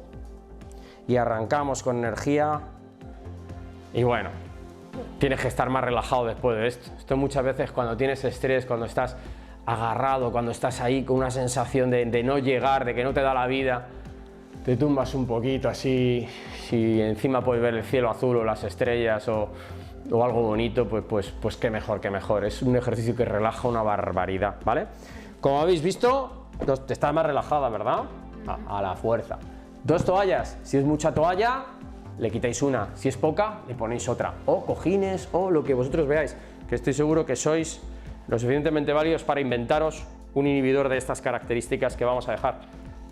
y arrancamos con energía. Y bueno, tienes que estar más relajado después de esto. Esto muchas veces cuando tienes estrés, cuando estás agarrado, cuando estás ahí con una sensación de no llegar, de que no te da la vida, te tumbas un poquito así, si encima puedes ver el cielo azul o las estrellas o algo bonito, pues qué mejor, qué mejor. Es un ejercicio que relaja una barbaridad, ¿vale? Como habéis visto, te estás más relajada, ¿verdad? A la fuerza. 2 toallas, si es mucha toalla, le quitáis una, si es poca, le ponéis otra, o cojines, o lo que vosotros veáis, que estoy seguro que sois lo suficientemente válidos para inventaros un inhibidor de estas características que vamos a dejar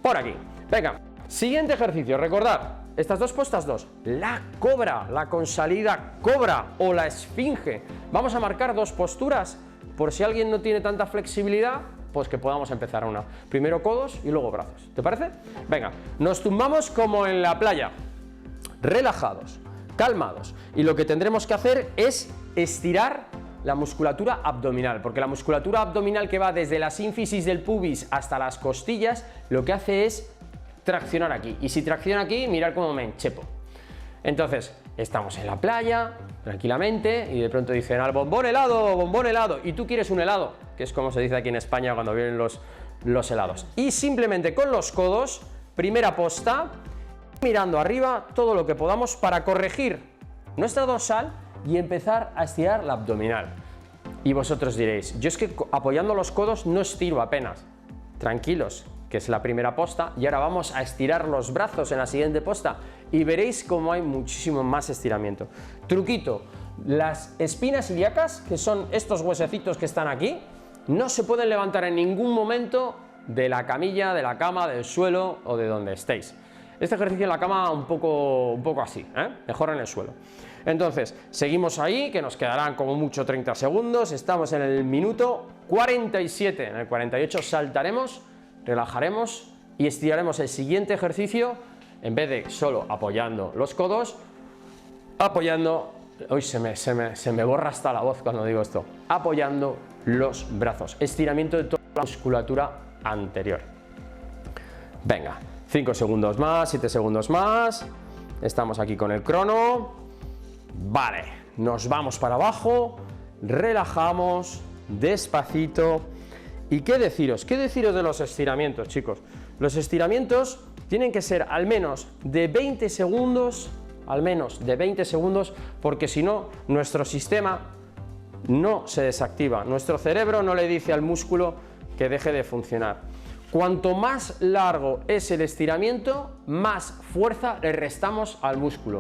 por aquí. Venga, siguiente ejercicio, recordad, estas 2 postas 2, la cobra, la consalida cobra o la esfinge. Vamos a marcar 2 posturas, por si alguien no tiene tanta flexibilidad, pues que podamos empezar una. Primero codos y luego brazos, ¿te parece? Venga, nos tumbamos como en la playa. Relajados, calmados, y lo que tendremos que hacer es estirar la musculatura abdominal, porque la musculatura abdominal que va desde la sínfisis del pubis hasta las costillas, lo que hace es traccionar aquí, y si tracciona aquí, mirad cómo me enchepo. Entonces, estamos en la playa, tranquilamente, y de pronto dicen al bombón helado, y tú quieres un helado, que es como se dice aquí en España cuando vienen los helados. Y simplemente con los codos, primera posta, mirando arriba todo lo que podamos para corregir nuestra dorsal y empezar a estirar la abdominal. Y vosotros diréis, yo es que apoyando los codos no estiro apenas. Tranquilos, que es la primera posta, y ahora vamos a estirar los brazos en la siguiente posta y veréis cómo hay muchísimo más estiramiento. Truquito, las espinas ilíacas, que son estos huesecitos que están aquí, no se pueden levantar en ningún momento de la camilla, de la cama, del suelo o de donde estéis. Este ejercicio en la cama un poco así, mejor en el suelo. Entonces, seguimos ahí, que nos quedarán como mucho 30 segundos, estamos en el minuto 47, en el 48 saltaremos, relajaremos y estiraremos el siguiente ejercicio, en vez de solo apoyando los codos, apoyando, hoy se me borra hasta la voz cuando digo esto, apoyando los brazos, estiramiento de toda la musculatura anterior. Venga. 5 segundos más, 7 segundos más, estamos aquí con el crono, vale, nos vamos para abajo, relajamos, despacito, y ¿qué deciros de los estiramientos, chicos? Los estiramientos tienen que ser al menos de 20 segundos, porque si no, nuestro sistema no se desactiva, nuestro cerebro no le dice al músculo que deje de funcionar. Cuanto más largo es el estiramiento, más fuerza le restamos al músculo.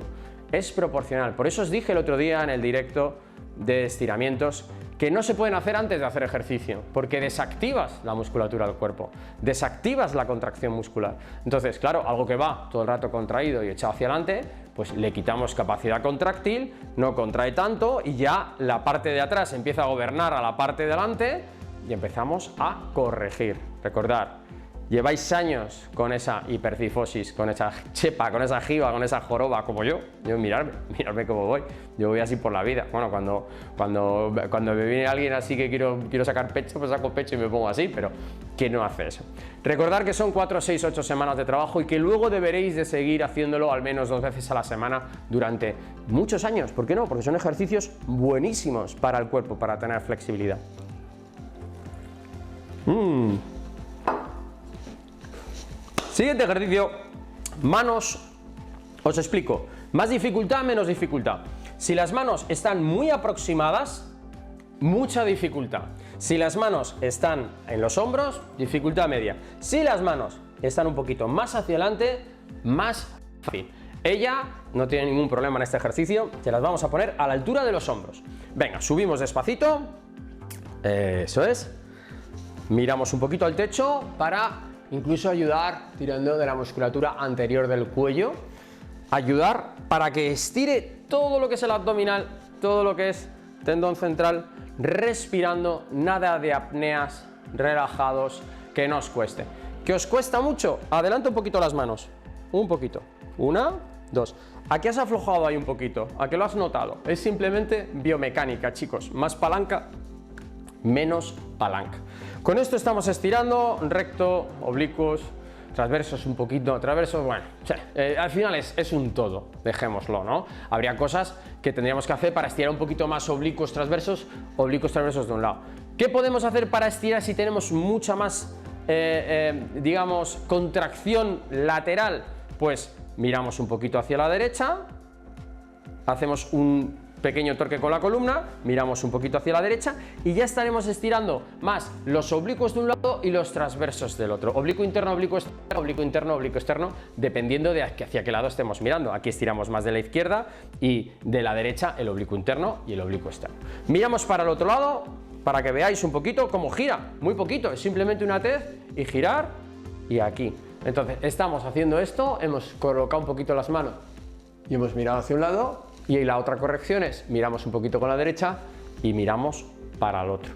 Es proporcional. Por eso os dije el otro día en el directo de estiramientos que no se pueden hacer antes de hacer ejercicio, porque desactivas la musculatura del cuerpo, desactivas la contracción muscular. Entonces, claro, algo que va todo el rato contraído y echado hacia adelante, pues le quitamos capacidad contráctil, no contrae tanto y ya la parte de atrás empieza a gobernar a la parte de delante y empezamos a corregir. Recordad, lleváis años con esa hipercifosis, con esa chepa, con esa jiba, con esa joroba, como yo miradme cómo voy, yo voy así por la vida. Bueno, cuando me viene alguien así que quiero sacar pecho, pues saco pecho y me pongo así, pero ¿quién no hace eso? Recordad que son 4, 6, 8 semanas de trabajo y que luego deberéis de seguir haciéndolo al menos 2 veces a la semana durante muchos años. ¿Por qué no? Porque son ejercicios buenísimos para el cuerpo, para tener flexibilidad. Siguiente ejercicio, manos, os explico, más dificultad, menos dificultad. Si las manos están muy aproximadas, mucha dificultad. Si las manos están en los hombros, dificultad media. Si las manos están un poquito más hacia adelante, más fácil. Ella no tiene ningún problema en este ejercicio, se las vamos a poner a la altura de los hombros. Venga, subimos despacito, eso es, miramos un poquito al techo para incluso ayudar, tirando de la musculatura anterior del cuello, ayudar para que estire todo lo que es el abdominal, todo lo que es tendón central, respirando, nada de apneas, relajados, que no os cueste. ¿Que os cuesta mucho? Adelanta un poquito las manos, un poquito, 1, 2. ¿A qué has aflojado ahí un poquito? ¿A qué lo has notado? Es simplemente biomecánica, chicos, más palanca menos palanca. Con esto estamos estirando recto, oblicuos, transversos un poquito, transversos, bueno, al final es un todo, dejémoslo, ¿no? Habría cosas que tendríamos que hacer para estirar un poquito más oblicuos transversos de un lado. ¿Qué podemos hacer para estirar si tenemos mucha más, digamos, contracción lateral? Pues miramos un poquito hacia la derecha, hacemos un pequeño torque con la columna, miramos un poquito hacia la derecha y ya estaremos estirando más los oblicuos de un lado y los transversos del otro. Oblicuo interno, oblicuo externo, oblicuo interno, oblicuo externo, dependiendo de hacia qué lado estemos mirando. Aquí estiramos más de la izquierda y de la derecha el oblicuo interno y el oblicuo externo. Miramos para el otro lado para que veáis un poquito cómo gira, muy poquito, es simplemente una tez y girar y aquí. Entonces estamos haciendo esto, hemos colocado un poquito las manos y hemos mirado hacia un lado. Y la otra corrección es, miramos un poquito con la derecha y miramos para el otro.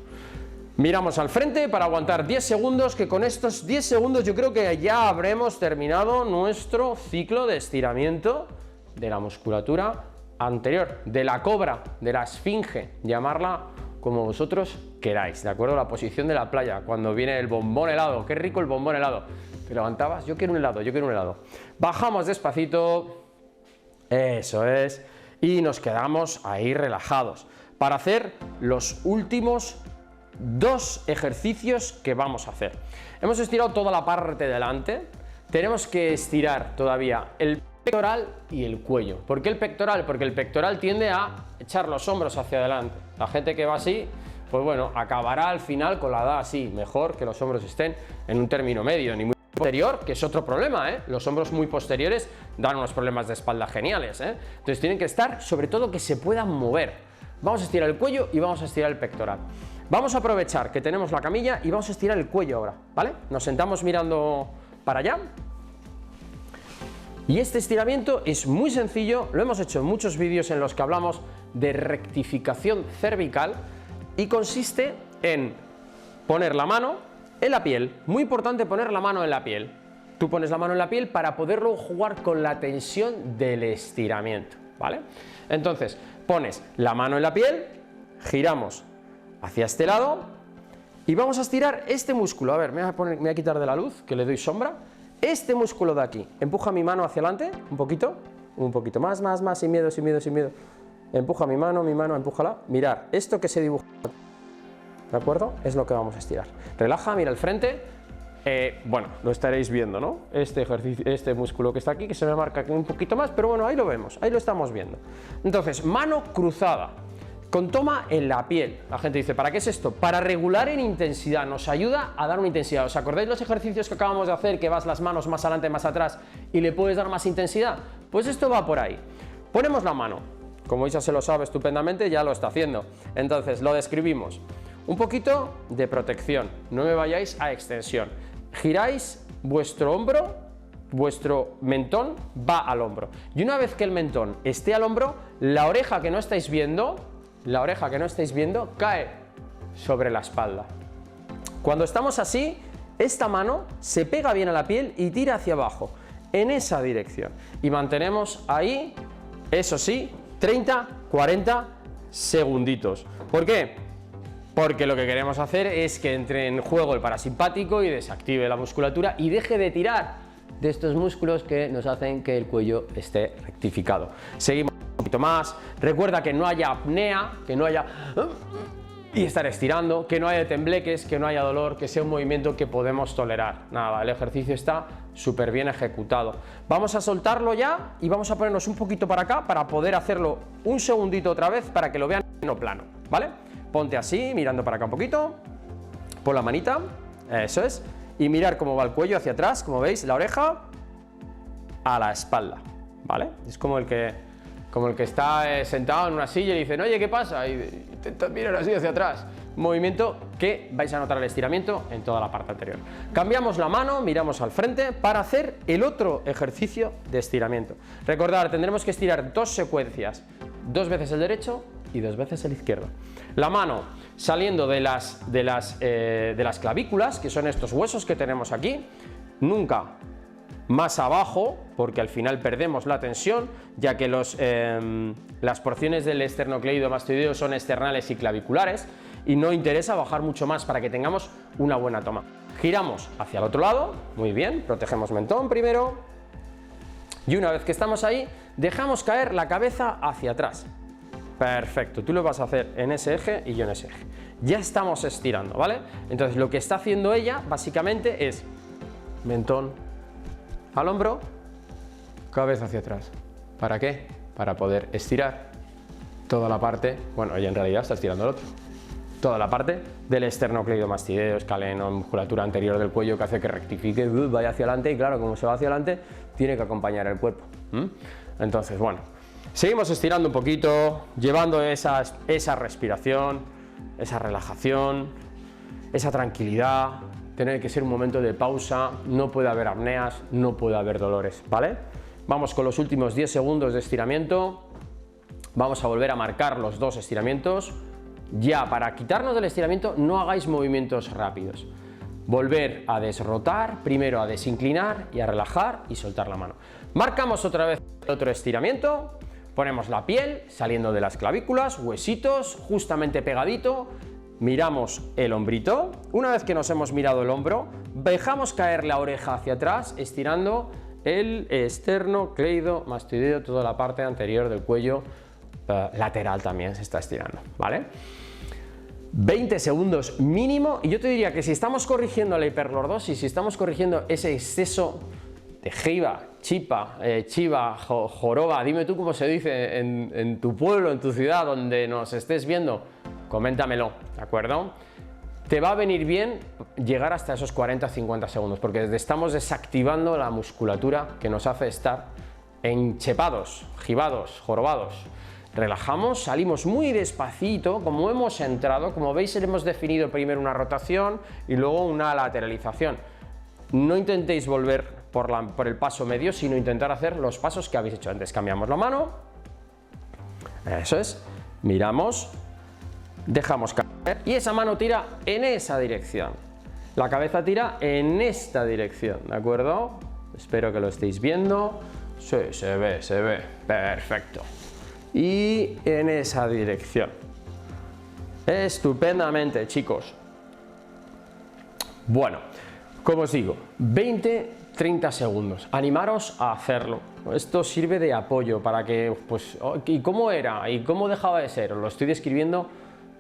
Miramos al frente para aguantar 10 segundos, que con estos 10 segundos yo creo que ya habremos terminado nuestro ciclo de estiramiento de la musculatura anterior, de la cobra, de la esfinge, llamarla como vosotros queráis, ¿de acuerdo? La posición de la playa, cuando viene el bombón helado, qué rico el bombón helado. Te levantabas, yo quiero un helado, yo quiero un helado. Bajamos despacito, eso es. Y nos quedamos ahí relajados para hacer los últimos 2 ejercicios que vamos a hacer. Hemos estirado toda la parte de delante, tenemos que estirar todavía el pectoral y el cuello. ¿Por qué el pectoral? Porque el pectoral tiende a echar los hombros hacia adelante. La gente que va así, pues bueno, acabará al final con la edad así, mejor que los hombros estén en un término medio, ni muy posterior, que es otro problema, los hombros muy posteriores dan unos problemas de espalda geniales, entonces tienen que estar, sobre todo que se puedan mover. Vamos a estirar el cuello y vamos a estirar el pectoral. Vamos a aprovechar que tenemos la camilla y vamos a estirar el cuello ahora, ¿vale? Nos sentamos mirando para allá y este estiramiento es muy sencillo, lo hemos hecho en muchos vídeos en los que hablamos de rectificación cervical y consiste en poner la mano en la piel, muy importante poner la mano en la piel. Tú pones la mano en la piel para poderlo jugar con la tensión del estiramiento, ¿vale? Entonces, pones la mano en la piel, giramos hacia este lado y vamos a estirar este músculo. A ver, me voy a quitar de la luz, que le doy sombra. Este músculo de aquí, empuja mi mano hacia adelante, un poquito más, sin miedo, sin miedo, sin miedo. Empuja mi mano, empújala. Mirad, esto que se dibuja, ¿de acuerdo? Es lo que vamos a estirar. Relaja, mira al frente. Bueno, lo estaréis viendo, ¿no? Este ejercicio, este músculo que está aquí, que se me marca aquí un poquito más, pero bueno, ahí lo vemos, ahí lo estamos viendo. Entonces, mano cruzada, con toma en la piel. La gente dice, ¿para qué es esto? Para regular en intensidad, nos ayuda a dar una intensidad. ¿Os acordáis los ejercicios que acabamos de hacer, que vas las manos más adelante, más atrás y le puedes dar más intensidad? Pues esto va por ahí. Ponemos la mano, como ella se lo sabe estupendamente, ya lo está haciendo. Entonces, lo describimos. Un poquito de protección, no me vayáis a extensión. Giráis vuestro hombro, vuestro mentón va al hombro. Y una vez que el mentón esté al hombro, la oreja que no estáis viendo, cae sobre la espalda. Cuando estamos así, esta mano se pega bien a la piel y tira hacia abajo, en esa dirección. Y mantenemos ahí, eso sí, 30, 40 segunditos. ¿Por qué? Porque lo que queremos hacer es que entre en juego el parasimpático y desactive la musculatura y deje de tirar de estos músculos que nos hacen que el cuello esté rectificado. Seguimos un poquito más. Recuerda que no haya apnea, que no haya y estar estirando, que no haya tembleques, que no haya dolor, que sea un movimiento que podemos tolerar. Nada, el ejercicio está súper bien ejecutado. Vamos a soltarlo ya y vamos a ponernos un poquito para acá para poder hacerlo un segundito otra vez para que lo vean en plano, ¿vale? Ponte así, mirando para acá un poquito, pon la manita, eso es, y mirar cómo va el cuello hacia atrás, como veis, la oreja a la espalda, ¿vale? Es como el que está sentado en una silla y dice, oye, ¿qué pasa? Y intenta mirar así hacia atrás. Movimiento que vais a notar el estiramiento en toda la parte anterior. Cambiamos la mano, miramos al frente para hacer el otro ejercicio de estiramiento. Recordad, tendremos que estirar 2 secuencias, 2 veces el derecho y 2 veces el izquierdo. La mano saliendo de las clavículas, que son estos huesos que tenemos aquí, nunca más abajo, porque al final perdemos la tensión, ya que las porciones del esternocleidomastoideo son externales y claviculares, y no interesa bajar mucho más para que tengamos una buena toma. Giramos hacia el otro lado, muy bien, protegemos mentón primero, y una vez que estamos ahí, dejamos caer la cabeza hacia atrás. Perfecto, tú lo vas a hacer en ese eje y yo en ese eje. Ya estamos estirando, ¿vale? Entonces lo que está haciendo ella básicamente es mentón al hombro, cabeza hacia atrás. ¿Para qué? Para poder estirar toda la parte, bueno, ella en realidad está estirando el otro, toda la parte del esternocleidomastoideo, escaleno, musculatura anterior del cuello que hace que rectifique, vaya hacia adelante, y claro, como se va hacia adelante, tiene que acompañar el cuerpo. Entonces, bueno, seguimos estirando un poquito, llevando esa respiración, esa relajación, esa tranquilidad. Tiene que ser un momento de pausa, no puede haber apneas, no puede haber dolores, ¿vale? Vamos con los últimos 10 segundos de estiramiento. Vamos a volver a marcar los 2 estiramientos. Ya, para quitarnos del estiramiento, no hagáis movimientos rápidos. Volver a desrotar, primero a desinclinar y a relajar y soltar la mano. Marcamos otra vez otro estiramiento. Ponemos la piel saliendo de las clavículas, huesitos, justamente pegadito. Miramos el hombrito. Una vez que nos hemos mirado el hombro, dejamos caer la oreja hacia atrás, estirando el esternocleidomastoideo, toda la parte anterior del cuello, lateral también se está estirando, ¿vale? 20 segundos mínimo, y yo te diría que si estamos corrigiendo la hiperlordosis, si estamos corrigiendo ese exceso de chiva, joroba, dime tú cómo se dice en tu pueblo, en tu ciudad, donde nos estés viendo, coméntamelo, ¿de acuerdo? Te va a venir bien llegar hasta esos 40-50 segundos, porque estamos desactivando la musculatura que nos hace estar enchepados, jibados, jorobados. Relajamos, salimos muy despacito, como hemos entrado, como veis hemos definido primero una rotación y luego una lateralización. No intentéis volver por el paso medio, sino intentar hacer los pasos que habéis hecho antes. Cambiamos la mano, eso es, miramos, dejamos caer y esa mano tira en esa dirección. La cabeza tira en esta dirección, ¿de acuerdo? Espero que lo estéis viendo. Sí, se ve, perfecto. Y en esa dirección. Estupendamente, chicos. Bueno, como os digo, 20-30 segundos. Animaros a hacerlo. Esto sirve de apoyo para que, pues, ¿y cómo era? ¿Y cómo dejaba de ser? Os lo estoy describiendo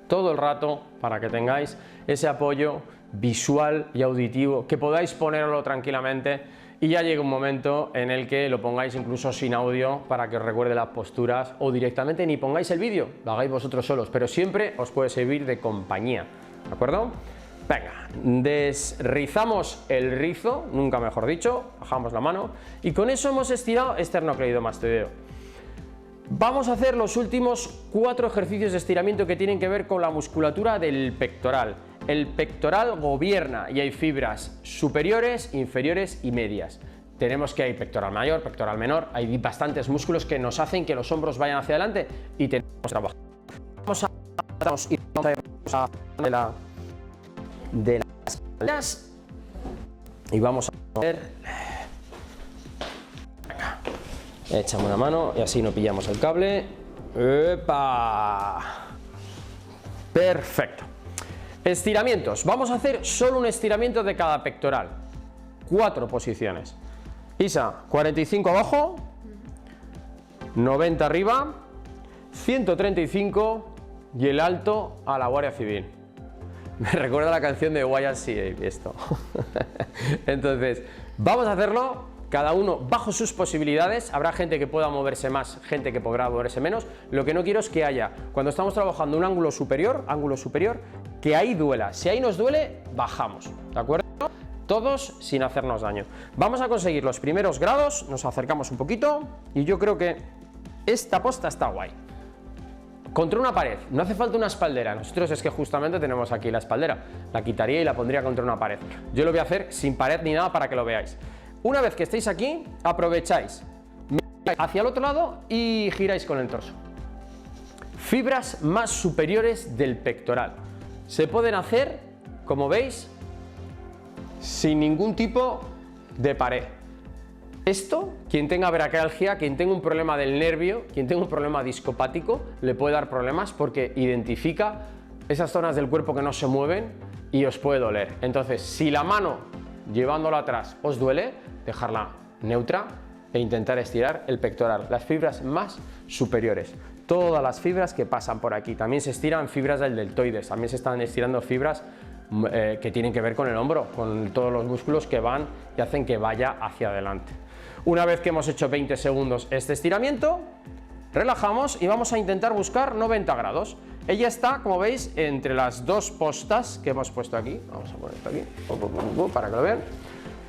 todo el rato para que tengáis ese apoyo visual y auditivo, que podáis ponerlo tranquilamente y ya llega un momento en el que lo pongáis incluso sin audio para que os recuerde las posturas, o directamente ni pongáis el vídeo, lo hagáis vosotros solos, pero siempre os puede servir de compañía, ¿de acuerdo? Venga, desrizamos el rizo, nunca mejor dicho, bajamos la mano y con eso hemos estirado esternocleidomastoideo. Vamos a hacer los últimos 4 ejercicios de estiramiento que tienen que ver con la musculatura del pectoral. El pectoral gobierna y hay fibras superiores, inferiores y medias. Tenemos que hay pectoral mayor, pectoral menor, hay bastantes músculos que nos hacen que los hombros vayan hacia adelante y tenemos que trabajar. Vamos a ir de las caderas y vamos a ver. Venga. Echamos una mano y así no pillamos el cable. ¡Epa! Perfecto. Estiramientos. Vamos a hacer solo un estiramiento de cada pectoral. 4 posiciones. Isa, 45 abajo, 90 arriba, 135 y el alto a la Guardia Civil. Me recuerda la canción de YMCA esto. Entonces, vamos a hacerlo cada uno bajo sus posibilidades. Habrá gente que pueda moverse más, gente que podrá moverse menos. Lo que no quiero es que haya, cuando estamos trabajando un ángulo superior, que ahí duela. Si ahí nos duele, bajamos, ¿de acuerdo? Todos sin hacernos daño. Vamos a conseguir los primeros grados, nos acercamos un poquito y yo creo que esta posta está guay. Contra una pared, no hace falta una espaldera, nosotros es que justamente tenemos aquí la espaldera, la quitaría y la pondría contra una pared. Yo lo voy a hacer sin pared ni nada para que lo veáis. Una vez que estéis aquí, aprovecháis, miráis hacia el otro lado y giráis con el torso. Fibras más superiores del pectoral. Se pueden hacer, como veis, sin ningún tipo de pared. Esto, quien tenga braquialgia, quien tenga un problema del nervio, quien tenga un problema discopático, le puede dar problemas porque identifica esas zonas del cuerpo que no se mueven y os puede doler. Entonces, si la mano, llevándola atrás, os duele, dejarla neutra e intentar estirar el pectoral, las fibras más superiores. Todas las fibras que pasan por aquí. También se estiran fibras del deltoides, también se están estirando fibras que tienen que ver con el hombro, con todos los músculos que van y hacen que vaya hacia adelante. Una vez que hemos hecho 20 segundos este estiramiento, relajamos y vamos a intentar buscar 90 grados. Ella está, como veis, entre las dos postas que hemos puesto aquí. Vamos a poner esto aquí, para que lo vean.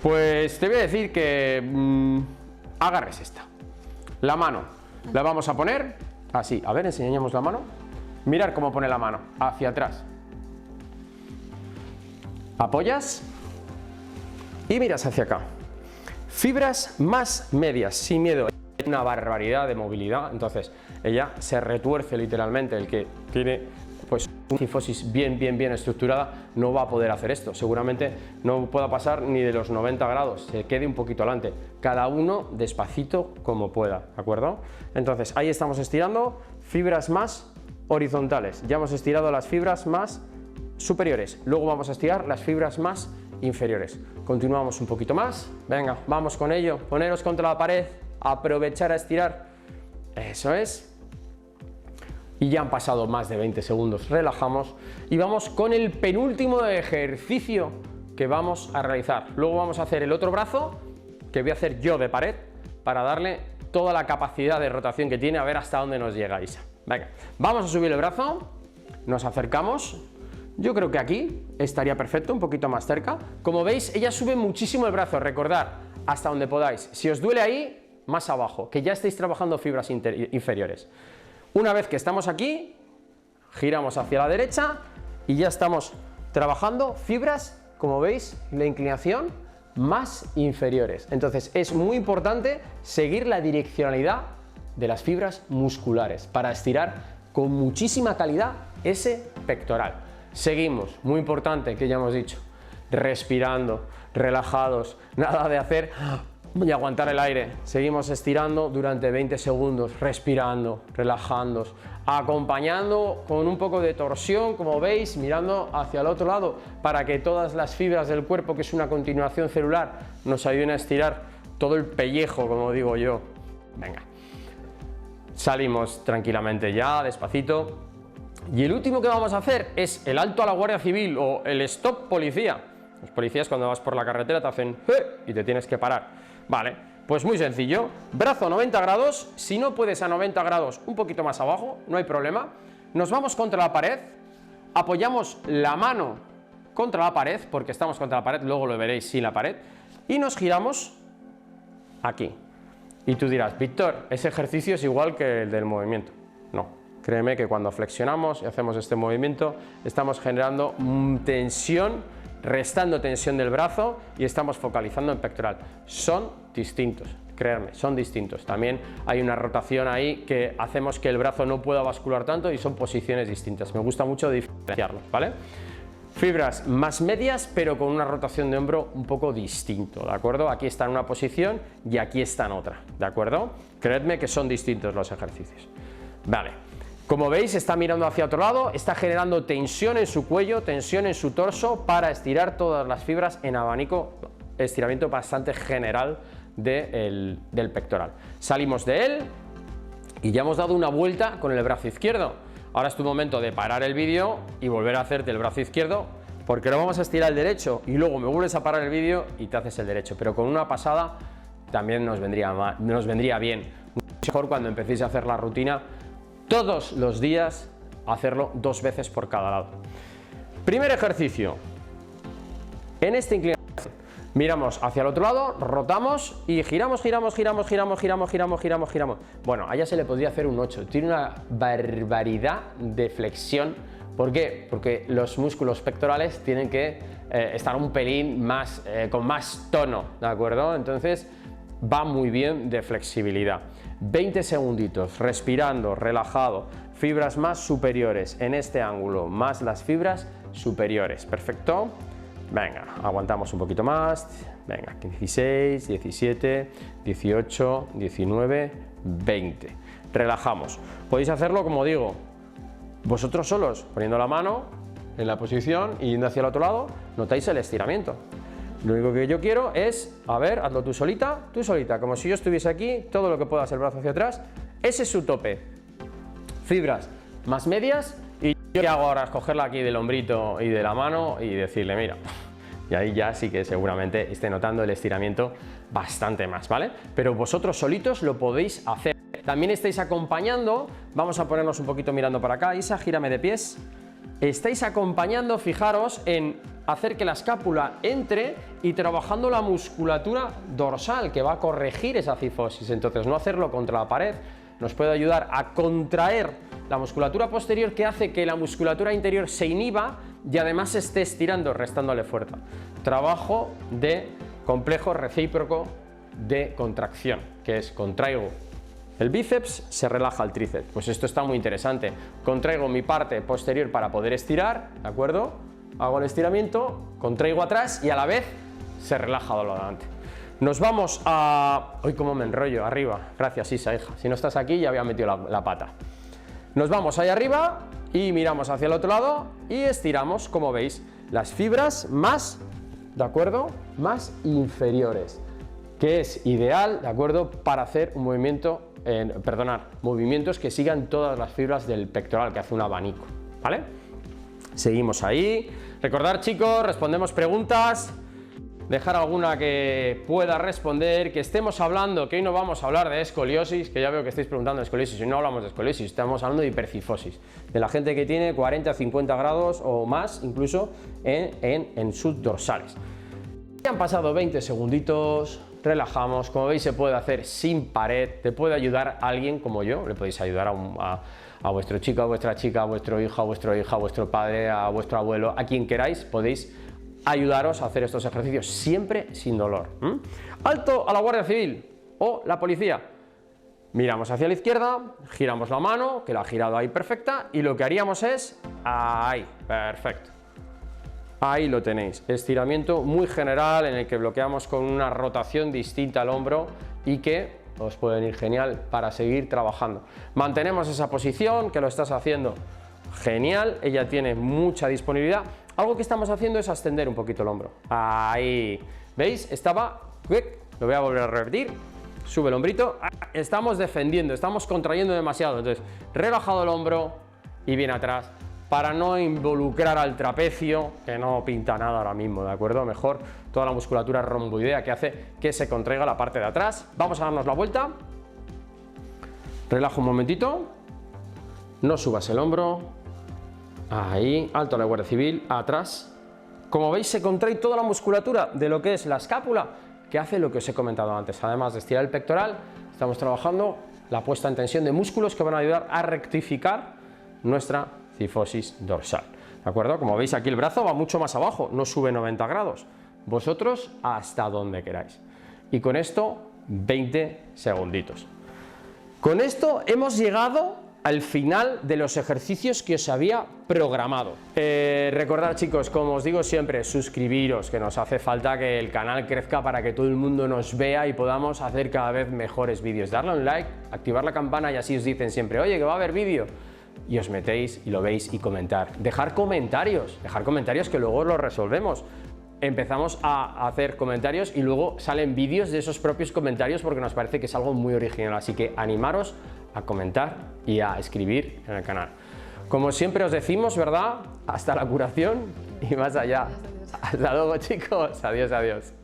Pues te voy a decir que agarres esta. La mano la vamos a poner así. A ver, enseñamos la mano. Mirar cómo pone la mano, hacia atrás. Apoyas y miras hacia acá. Fibras más medias, sin miedo. Una barbaridad de movilidad, entonces ella se retuerce literalmente. El que tiene pues una cifosis bien estructurada no va a poder hacer esto, seguramente no pueda pasar ni de los 90 grados, se quede un poquito adelante, cada uno despacito como pueda, ¿de acuerdo? Entonces ahí estamos estirando fibras más horizontales, ya hemos estirado las fibras más superiores, luego vamos a estirar las fibras más inferiores. Continuamos un poquito más, venga, vamos con ello, poneros contra la pared, aprovechar a estirar, eso es. Y ya han pasado más de 20 segundos, relajamos y vamos con el penúltimo ejercicio que vamos a realizar. Luego vamos a hacer el otro brazo, que voy a hacer yo de pared, para darle toda la capacidad de rotación que tiene, a ver hasta dónde nos llega Isa. Venga, vamos a subir el brazo, nos acercamos. Yo creo que aquí estaría perfecto, un poquito más cerca. Como veis, ella sube muchísimo el brazo, recordad, hasta donde podáis. Si os duele ahí, más abajo, que ya estéis trabajando fibras inferiores. Una vez que estamos aquí, giramos hacia la derecha y ya estamos trabajando fibras, como veis, la inclinación más inferiores. Entonces es muy importante seguir la direccionalidad de las fibras musculares para estirar con muchísima calidad ese pectoral. Seguimos, muy importante que ya hemos dicho, respirando, relajados, nada de hacer y aguantar el aire. Seguimos estirando durante 20 segundos, respirando, relajándonos, acompañando con un poco de torsión, como veis, mirando hacia el otro lado, para que todas las fibras del cuerpo, que es una continuación celular, nos ayuden a estirar todo el pellejo, como digo yo. Venga, salimos tranquilamente ya, despacito. Y el último que vamos a hacer es el alto a la Guardia Civil o el stop policía. Los policías, cuando vas por la carretera, te hacen y te tienes que parar. Vale, pues muy sencillo, brazo a 90 grados, si no puedes a 90 grados un poquito más abajo, no hay problema. Nos vamos contra la pared, apoyamos la mano contra la pared, porque estamos contra la pared, luego lo veréis sin la pared, y nos giramos aquí. Y tú dirás, Víctor, ese ejercicio es igual que el del movimiento. No, créeme que cuando flexionamos y hacemos este movimiento, estamos generando tensión, restando tensión del brazo y estamos focalizando en pectoral. Son distintos, créanme, son distintos. También hay una rotación ahí que hacemos que el brazo no pueda bascular tanto y son posiciones distintas. Me gusta mucho diferenciarlos, ¿vale? Fibras más medias, pero con una rotación de hombro un poco distinto, ¿de acuerdo? Aquí está en una posición y aquí está en otra, ¿de acuerdo? Creedme que son distintos los ejercicios. Vale. Como veis, está mirando hacia otro lado, está generando tensión en su cuello, tensión en su torso para estirar todas las fibras en abanico, estiramiento bastante general del pectoral. Salimos de él y ya hemos dado una vuelta con el brazo izquierdo. Ahora es tu momento de parar el vídeo y volver a hacerte el brazo izquierdo, porque lo vamos a estirar el derecho y luego me vuelves a parar el vídeo y te haces el derecho, pero con una pasada también nos vendría bien. Mejor cuando empecéis a hacer la rutina todos los días, hacerlo 2 veces por cada lado. Primer ejercicio. En esta inclinación miramos hacia el otro lado, rotamos y giramos. Bueno, a ella se le podría hacer un 8. Tiene una barbaridad de flexión. ¿Por qué? Porque los músculos pectorales tienen que estar un pelín más, con más tono, ¿de acuerdo? Entonces va muy bien de flexibilidad. 20 segunditos, respirando, relajado, fibras más superiores en este ángulo, más las fibras superiores, perfecto. Venga, aguantamos un poquito más. Venga, 16, 17, 18, 19, 20. Relajamos. Podéis hacerlo, como digo, vosotros solos, poniendo la mano en la posición y yendo hacia el otro lado, notáis el estiramiento. Lo único que yo quiero es, a ver, hazlo tú solita, como si yo estuviese aquí, todo lo que puedas el brazo hacia atrás, ese es su tope. Fibras más medias y yo lo que hago ahora es cogerla aquí del hombrito y de la mano y decirle, mira, y ahí ya sí que seguramente esté notando el estiramiento bastante más, ¿vale? Pero vosotros solitos lo podéis hacer. También estáis acompañando, vamos a ponernos un poquito mirando para acá, Isa, gírame de pies. Estáis acompañando, fijaros, en hacer que la escápula entre y trabajando la musculatura dorsal que va a corregir esa cifosis. Entonces, no hacerlo contra la pared nos puede ayudar a contraer la musculatura posterior, que hace que la musculatura interior se inhiba y además se esté estirando, restándole fuerza. Trabajo de complejo recíproco de contracción, que es contraigo el bíceps, se relaja el tríceps. Pues esto está muy interesante. Contraigo mi parte posterior para poder estirar, ¿de acuerdo? Hago el estiramiento, contraigo atrás y a la vez se relaja lo de adelante. Nos vamos a... ¡Uy, cómo me enrollo! Arriba. Gracias, Isa, hija. Si no estás aquí ya había metido la pata. Nos vamos ahí arriba y miramos hacia el otro lado y estiramos, como veis, las fibras más, ¿de acuerdo? Más inferiores, que es ideal, ¿de acuerdo? Para hacer un movimiento, movimientos que sigan todas las fibras del pectoral, que hace un abanico, ¿vale? Seguimos ahí. Recordad, chicos, respondemos preguntas, dejar alguna que pueda responder, que estemos hablando, que hoy no vamos a hablar de escoliosis, que ya veo que estáis preguntando de escoliosis, y no hablamos de escoliosis, estamos hablando de hipercifosis, de la gente que tiene 40 a 50 grados o más, incluso en sus dorsales. Ya han pasado 20 segunditos, relajamos, como veis se puede hacer sin pared, te puede ayudar alguien como yo, le podéis ayudar a vuestro chico, a vuestra chica, a vuestro hijo, a vuestra hija, a vuestro padre, a vuestro abuelo, a quien queráis, podéis ayudaros a hacer estos ejercicios siempre sin dolor. Alto a la Guardia Civil o la policía. Miramos hacia la izquierda, giramos la mano, que la ha girado ahí perfecta, y lo que haríamos es ahí, perfecto. Ahí lo tenéis, estiramiento muy general en el que bloqueamos con una rotación distinta al hombro y que os puede venir genial para seguir trabajando. Mantenemos esa posición, que lo estás haciendo genial, ella tiene mucha disponibilidad. Algo que estamos haciendo es ascender un poquito el hombro. Ahí, ¿veis? Estaba, lo voy a volver a repetir, sube el hombrito, estamos defendiendo, estamos contrayendo demasiado, entonces relajado el hombro y bien atrás, para no involucrar al trapecio, que no pinta nada ahora mismo, ¿de acuerdo? Mejor toda la musculatura romboidea que hace que se contraiga la parte de atrás. Vamos a darnos la vuelta, relaja un momentito, no subas el hombro, ahí, alto a la Guardia Civil, atrás. Como veis se contrae toda la musculatura de lo que es la escápula, que hace lo que os he comentado antes. Además de estirar el pectoral, estamos trabajando la puesta en tensión de músculos que van a ayudar a rectificar nuestra cifosis dorsal, ¿de acuerdo? Como veis aquí el brazo va mucho más abajo, no sube 90 grados, vosotros hasta donde queráis. Y con esto 20 segunditos. Con esto hemos llegado al final de los ejercicios que os había programado. Recordad, chicos, como os digo siempre, suscribiros, que nos hace falta que el canal crezca para que todo el mundo nos vea y podamos hacer cada vez mejores vídeos. Darle un like, activar la campana y así os dicen siempre, oye, que va a haber vídeo. Y os metéis y lo veis y comentar. Dejar comentarios que luego los resolvemos. Empezamos a hacer comentarios y luego salen vídeos de esos propios comentarios porque nos parece que es algo muy original. Así que animaros a comentar y a escribir en el canal. Como siempre os decimos, ¿verdad? Hasta la curación y más allá. Hasta luego, chicos. Adiós, adiós.